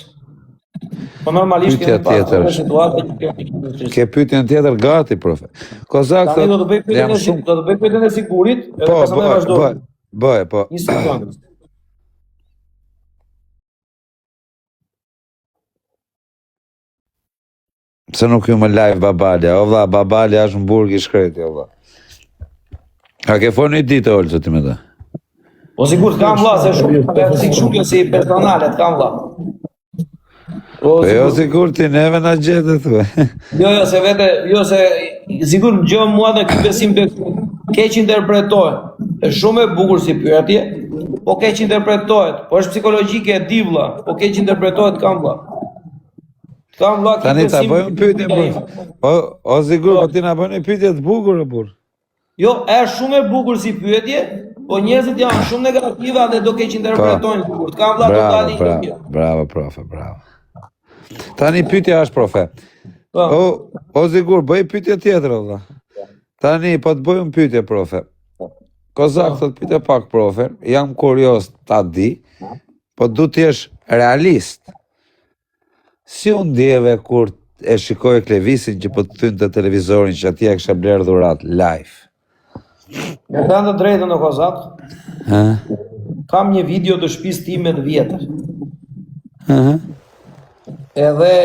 Po normalisht kemi pasur situatë që kemi. Ke pyetjen tjetër gati, profe. Kozak thotë. Do të bëj pyetjen e sigurit, edhe pastaj vazhdoj. Bëj, po. Një sekondë. Se nuk ju më live babalja, o vla, babalja është në burg i shkreti, o vla. A ke forë një ditë, Olë, ti me ta? Po sigur t'kam vla, se shumë si personalet, t'kam vla. Po jo sigur ti neve na gjete, thue. Jo, se vete, jo se, sigur më gjohë mua dhe këtë besim të keq interpretohet. Është shumë e bukur si pyetje, po keq interpretohet. Po është psikologjike e di vla, po keq interpretohet t'kam vla. Tani ta bëjmë pyetje burr. O sigur, po ti na bën një pyetje të bukur, burr. Jo, është shumë e bukur si pyetje, po njerëzit janë shumë negative dhe do keq interpretojnë burr. T'kam vlla totali. Bravo, profe, bravo. Tani pyetja është, profe. O sigur, bëj pyetje tjetër, valla. Tani po të bëjmë pyetje, profe. Kozak thot pyetje pak, profe. Jam kurioz ta di, po du të jesh realist. Si unë ndjeve kur e shikoj Klevisin që po të thyn të televizorin që atje e kësha blerë dhurat, live? Me thënë të drejtën o Kozak, kam një video të shtëpisë time të vjetër. Edhe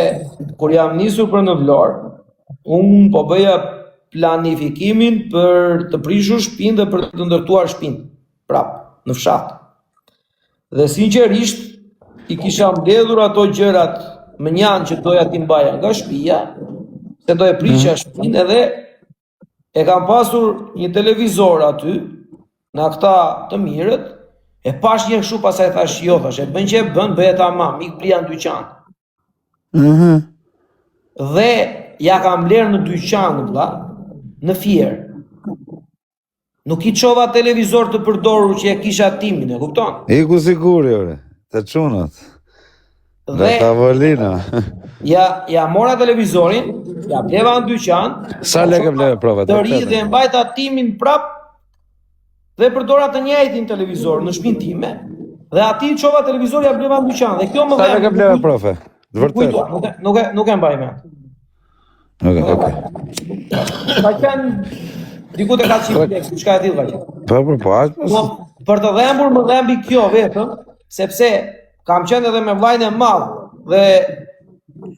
kur jam nisur për në Vlorë, unë po bëja planifikimin për të prishur shtëpinë dhe për të ndërtuar shtëpinë, prapë, në fshatë. Dhe sinqerisht, i kisha mbledhur ato gjërat më njanë që doja t'i mbaja nga shtëpia, se do e prisha shtëpinë edhe e kam pasur një televizor aty, në këta të mirët, e pash një kështu pasaj thash jo, thash, e bën që e bën, bëhet ama, mik pria në dyqan. Dhe ja kam blerë në dyqan, vlla, në Fier. Nuk I çova televizor të përdorur që e kisha timin, e kupton? Iku siguri, ore, të çunat. Dhe tavolina. Ja mora televizorin, ja bleva në dyqan. Sa lekë bleve prova? Të ri dhe mbajta timin prap dhe përdora të njëjtin televizor në shtëpinë time. Dhe ati çova televizor ja bleva në dyqan dhe kjo më Sa lekë bleve profe? Vërtet. Nuk e mbaj mend. Okay. Ka qenë diku te 400 lekë, çka e di valla. Po. Për të dhembur më dhembi kjo vetëm, sepse kam qenë edhe me vllajën e madh dhe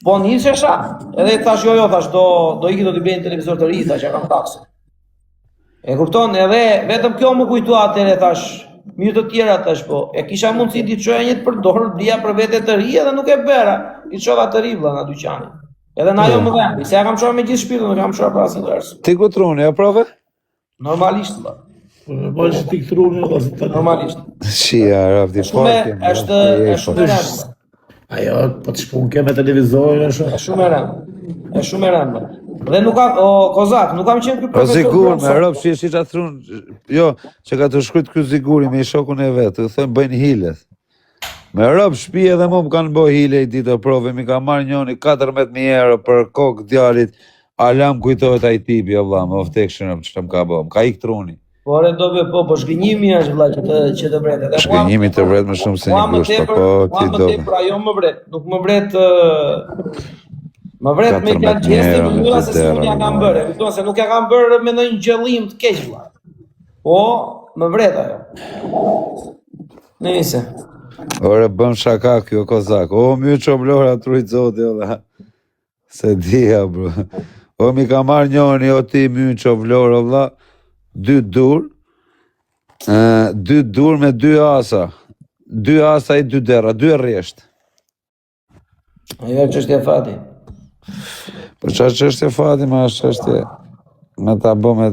po nisesha, edhe thash jo, thash do iki do t'i blejnë televizor të ri, thash ja kam taksë. E kupton, edhe vetëm kjo më kujtua atëre, thash, mirë të tjera thash, po e kisha mundësi t'i çoja një të përdorur, blija për vete të ri edhe nuk e bëra. I çova të ri vlla në dyqanin. Edhe na jo më dhembi, se ja kam çuar me gjithë shpirtin, nuk kam çuar për asnjë ders. Ti ku truni, ja prove? Normalisht vlla. Po që ti këtruni edhe Normalisht. Shia, rafti parke. Është shumë e rëndë. Ajo, po të shpun ke me televizorin Është shumë e rëndë. Është shumë e rëndë. Dhe nuk kam, Kozak, nuk kam qenë ky Po profesor. sigur, me rob shi ta trun. Jo, që ka të shkruajt ky siguri me shokun e vet, u thon bëjnë hilet. Me rob shtëpi edhe më kanë bë hile I ditë prove, mi ka marrë njëri 14.000 euro për kokë djalit. Alam kujtohet ai tipi, valla, më oftekshën ç'm ka bë. Ka ik truni. Po re do po zhgënjimi është vëlla që të vret. Shkënjimi të vret më shumë se një gusht, po ti do. Pra jo më vret, nuk më vret më vret me kanë gjeste në mënyra se nuk ja kam bërë. Kupton se nuk ja kam bërë me ndonjë gjëllim të keq vëlla. Po më vret ajo. Nëse. Ore bëm shaka kjo Kozak. O my çoblora trujt zoti valla. Se dia bro. O mi ka marrë njëri o ti my çoblora valla. 2 dur. 2 dur me 2 asa. 2 asa I 2 dera, 2 rresht. Ajo çështja fati. Po çfarë çështje fati, ma është çështje me ta bë me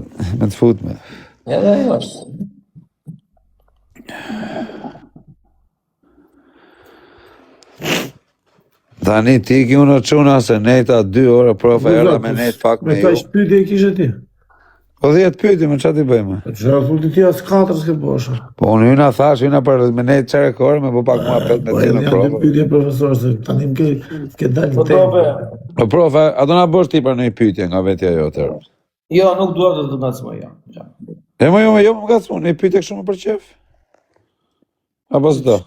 të futme. Edhe ajo është. Tani ti ki unë çuna se nejta 2 orë profa erdha me nejt pak me ju. Me ka shpytje kishe ti? Po 10 pyetje, më çfarë ti bëjmë? Çfarë thotë ti as 4 s'ke bosha. Po unë hyna thash, hyna për me nejt çare kohë, më po pak më 15 me të profa. Po pyetje profesor se tani më ke dalë Po te. Po profa, a do na bësh ti për një pyetje nga vetja jote? Jo, nuk dua të ngacmoj jo. E më jo më ngacmoj, një pyetje kështu më për çef. Apo s'do?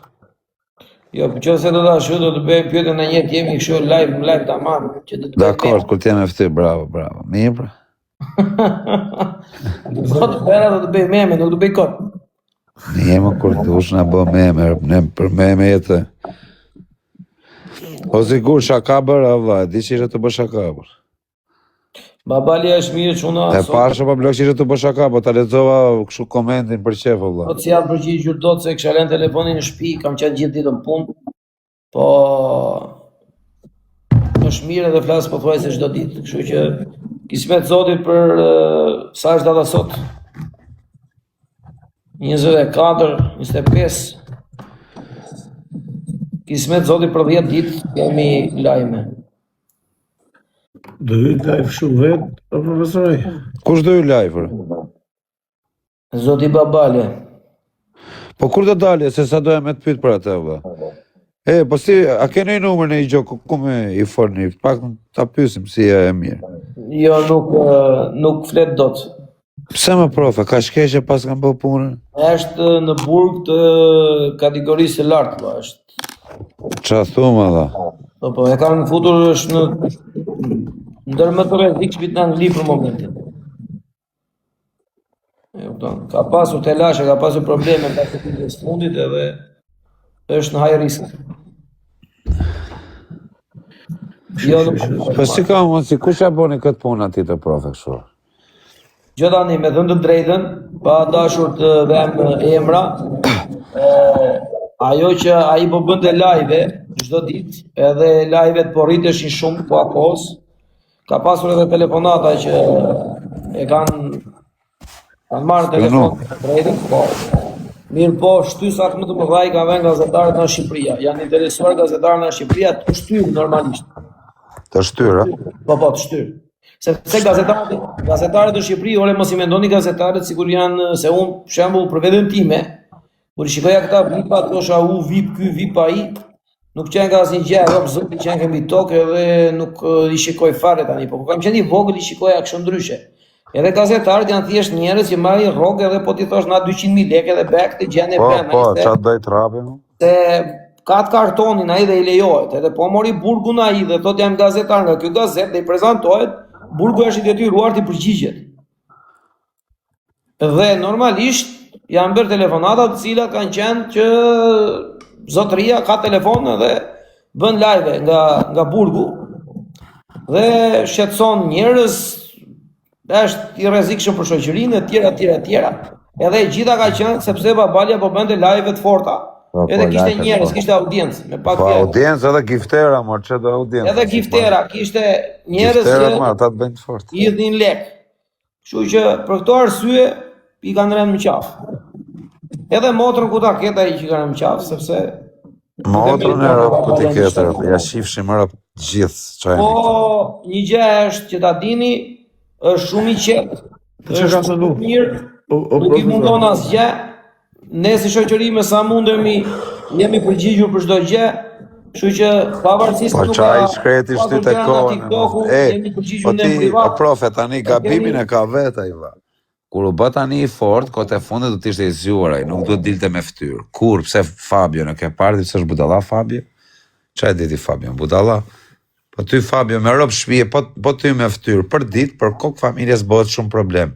Jo, që se do të bëjmë pyetje në një jemi kështu live tamam që do të. Dakor, kur ti jam e fty, bravo. Mirë pra. Sot bëra do të bëj meme, nuk do bëj kot. Ne jemi kur dush na bë meme, ne për meme jetë. O sigur shaka bëra vlla, di që ishte të bësh shaka. Babali është mirë çuna. E pasha pa blok që ishte të bësh shaka, po ta lexova kështu komentin për çef vlla. Po si janë përgjigjur dot se kisha lënë telefonin në shtëpi, kam qenë gjithë ditën punë. Po është mirë edhe flas pothuajse çdo ditë, kështu që kismet Zotit për sa është data sot? 24, 25. Kismet Zotit për 10 ditë kemi lajme. Do hyj live shumë vet, profesori. Kush do hyj live? Zoti Babale. Po kur do dalje, se sa doja me të pyet për atë valla. Po si, a keni numër në i gjokë, ku me I forni, pak ta pyesim si e mirë. Jo, nuk flet dot. Pse më profe, ka shkeshe pas kam bë punën? Është në burg të kategorisë së lartë, po është. Qa thuma dha? Po, e kanë futur është në ndër më të rrezik shpit në Angli për momentin. Ka pasur telashe, ka pasur probleme nga të ditës fundit edhe është në high risk. Po si ka mund, si kush ja boni këtë punë ati të profe kështu? Gjithani, me dhënë të drejtën, pa dashur të dhem emra, ajo që ai po bënte live çdo ditë, edhe live-et po rriteshin shumë po akos, ka pasur edhe telefonata që e kanë marrë telefon të drejtën, po. Mirë po, shtysat më të mëdha I kanë vënë gazetarët nga Shqipëria. Janë interesuar gazetarët nga Shqipëria të shtyjnë normalisht. Të shtyra. Po, të shtyr. Sepse gazetarët në Shqipëri, ore mos i mendoni gazetarët sikur janë, se unë, për shembull, për veten time, kur i shikoja këta vipa, thosha u vip ky, vip ai, nuk qenë ka asnjë gjë, apo zoti qenë kemi tokë edhe nuk i shikoj fare tani, po kam qenë i vogël i shikoja kështu ndryshe. Edhe gazetarët janë thjesht njerëz që marrin rrogë edhe po ti thosh na 200.000 lekë edhe bek të gjën e bën. Po, çfarë do i trapi? Se ka të kartonin ai dhe i lejohet, edhe po mori burgun ai dhe thot jam gazetar nga ky gazetë dhe i prezantohet, burgu është i detyruar të përgjigjet. Dhe normalisht janë bërë telefonata të cilat kanë qenë që zotëria ka telefon dhe bën live nga burgu dhe shqetëson njerëz, është i rrezikshëm për shoqërinë e tjera. Edhe e gjitha ka qenë sepse Babalja po bënte live të forta. Edhe kishte njerëz, kishte audiencë, me pak fjalë. Po audiencë edhe giftera, mor, çdo audiencë. Edhe giftera, kishte njerëz që ata të bëjnë të fortë. I dhin lek. Kështu që për këto arsye i kanë rënë në qafë. Edhe motrën ku ta ketë ai që kanë në qafë, sepse motrën e rrap ku ti ketë, ja shifshim rrap gjithë çajin. Po, një gjë është që ta dini, është shumë i qetë. Është shumë mirë. Nuk i mundon asgjë. Ne si shoqëri me sa mundemi jemi përgjigjur për çdo gjë, kështu që pavarësisht nuk ka shkreti shtyt e kohën. Jemi përgjigjur në privat. O profe tani gabimin e ka vet ai valla. Kur u bë tani i fort, kohët e fundit do të ishte i zgjuar ai, nuk do të dilte me fytyrë. Kur pse Fabio në ke parë se është budalla Fabio? Çfarë diti Fabio? Budalla? Po ty Fabio me rob shtëpie, po ty me fytyrë për ditë, për kokë familjes bëhet shumë problem.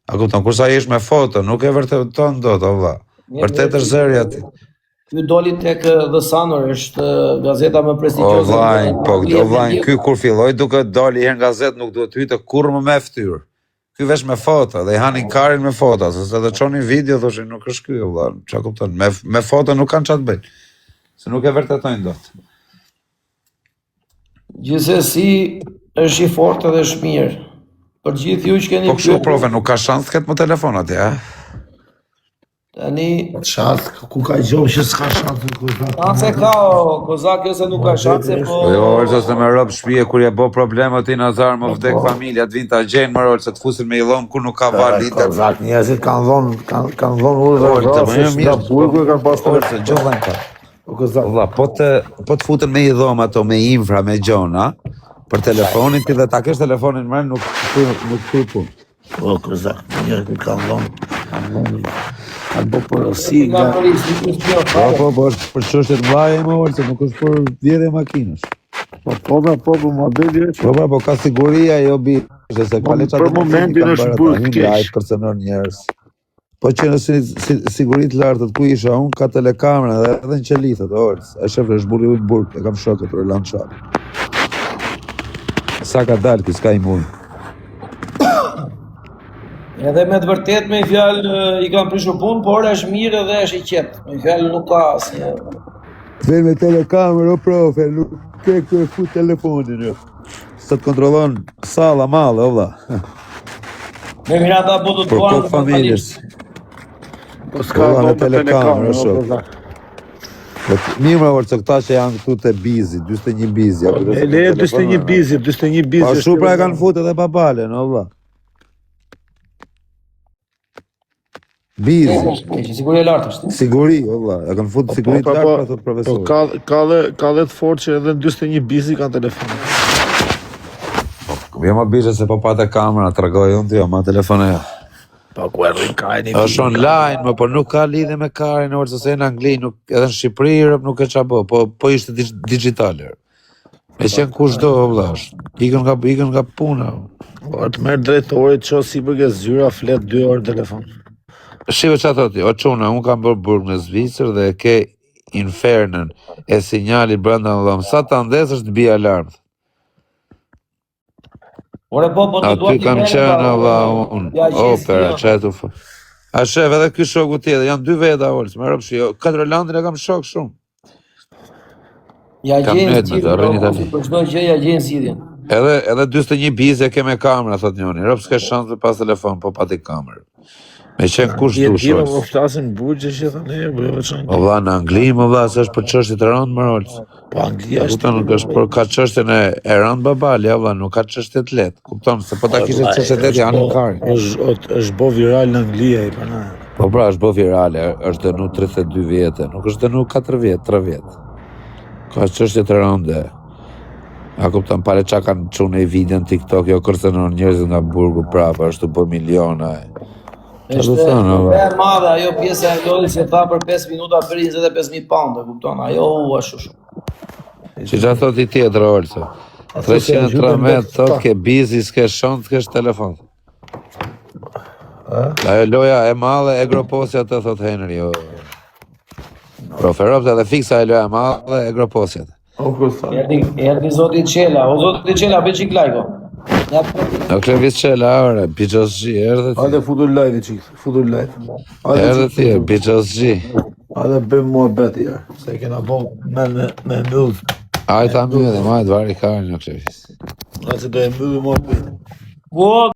A kupton, kur sa jesh me foto, nuk e vërteton dot, o vlla. Vërtet është zëri aty. Ky doli tek The Sun, është gazeta më prestigjioze. O vllai, ky kur filloi duke dalë herë gazetë nuk duhet hyjë kurrë më me fytyrë. Ky vesh me foto, dhe i hanin karin me foto, se edhe çonin video thoshin nuk është ky, o vlla. Çka kupton? Me foto nuk kanë çfarë të bëjnë. Se nuk e vërtetojnë dot. Gjithsesi është i fortë dhe është mirë. Për gjithë ju që keni... Po kështu, profe, nuk ka shansë të ketë më telefon atje, a? Tani... Shansë, ku ka gjohë që s'ka shansë në Kozak? Shansë ka, Kozak, jo se nuk ka shansë, po... Jo, orë, se me rëbë shpije, kur je bo probleme ti Nazar, më vdek familja, të vinë të gjenë, më orë, se të fusin me i lonë, kur nuk ka valit. Kozak, njëzit kanë dhonë urë dhe rrë, se shda burgu e kanë pas të orë, se gjithë ka. Po të futën me i dhomë ato, me infra, me gjona, për telefonin ti dhe ta kesh telefonin mërë nuk të punë. Po, Kozak, njërë ku kanë dhonë, kanë bo përësi nga... Po, për qështet mlaje më orë, se nuk është për vjedhe makinës. Po, ma dhe Po, ka siguria jo bi, se ka le qatë... Për momentin është burë kesh. Përcenor njerës. Po që në sigurit lartët ku isha unë, ka telekamera dhe edhe në qelitët, orës. E shefre është burri ujtë burë, e kam shokët për lanë qarë. Sa ka dalë, kësë ka i mundë. Edhe me të vërtet me i fjallë i kam prishur punë, por është mirë edhe është i qetë. Me i fjallë nuk ka asë. Ven me telekamerë, o profe, nuk ke kërë fut telefonin, jo. Së të kontrolon sala malë, o vla. Me mirata po të të për kokë familjes. Po s'ka me telekamerë, o Kozak. Mirë më vërë që këta që janë këtu të bizi, 21 bizi. E le 21 bizi. Pa shupra e kanë futë edhe papale, në vla. Bizi. Siguri e lartë është. Siguri, o vla. E kanë futë siguri të lartë pra të profesorë. Ka dhe të forë që edhe 21 bizi kanë telefonë. Jo ma bishe se po pate kamera, të regoj unë të jo, ma telefone jo. Po ku e rrin kajnë i bizi. është online, por nuk ka lidhe me karin, orë se në Angli, edhe në Shqipëri, nuk e qa bo, po ishte digitaler. Me qenë kush do, vlash, ikën nga puna. Po të merë drejtorit që si përke zyra, flet 2 orë telefon. Shive që atoti, o quna, unë kam bërë burg në Zvicër dhe ke infernën e sinjali brenda në dhëmë. Sa të andes është bi alarmë. Aty kam qenë unë, opera, qetu fë. A shef, edhe ky shoku tjetër, janë 2 veta orës, me rëpshi, 4 landin e kam shok shumë. Ja gjenë zidhjen, për çdo gjë ja gjenë zidhjen. Edhe 21 bizë e ke me kamera, thot njoni, rëpë s'ke shansë dhe pas telefon, po pati kamerë. Me qenë kush Jetë dush, djema më Olc. flasin burgje që thënë e, bëjë veçan. O vlla, në Angli, më vlla, se është për çështje të rëndë, më Olc. Po Anglia është... Kupton, nuk është për ka çështjen e rëndë babali, ja vlla, nuk ka çështje të lehtë. Kupton, se po ta kishte çështje të lehtë janë në kari. është bo viral në Anglia i përna. Po pra, është bë virale, është dënu 32 vjetë, nuk është dënu 4 vjetë, 3 vjetë. Ka çështje të rënde. A kupton, pare qa kanë qunë i video në TikTok, jo kërcenon njerëzit nga burgu prapa, është të bë miliona. Është e madhe ajo pjesa e lojës që tha për 5 minuta për 25.000 pound, e kupton? Ajo është shumë. Që që thot i tjetër, Olso? 313 thot ke bizi, s'ke shon, s'kesh telefon. Ajo loja e madhe e groposja të thot Henry. Proferopta dhe fiksa e loja e madhe e groposja. Erdi zoti Qela, o zoti Qela, bëj qik lajko. Në klevis qela, ore, Bichos G, erdhe ti. Hajde futur live, qik, futur live. Erdhe ti, Bichos G. Hajde bëjmë mua beti, se kena bo me mbyllë. Ajta mjë dhe majtë vari karë në klevis. Hajde do e mbyllë mua beti.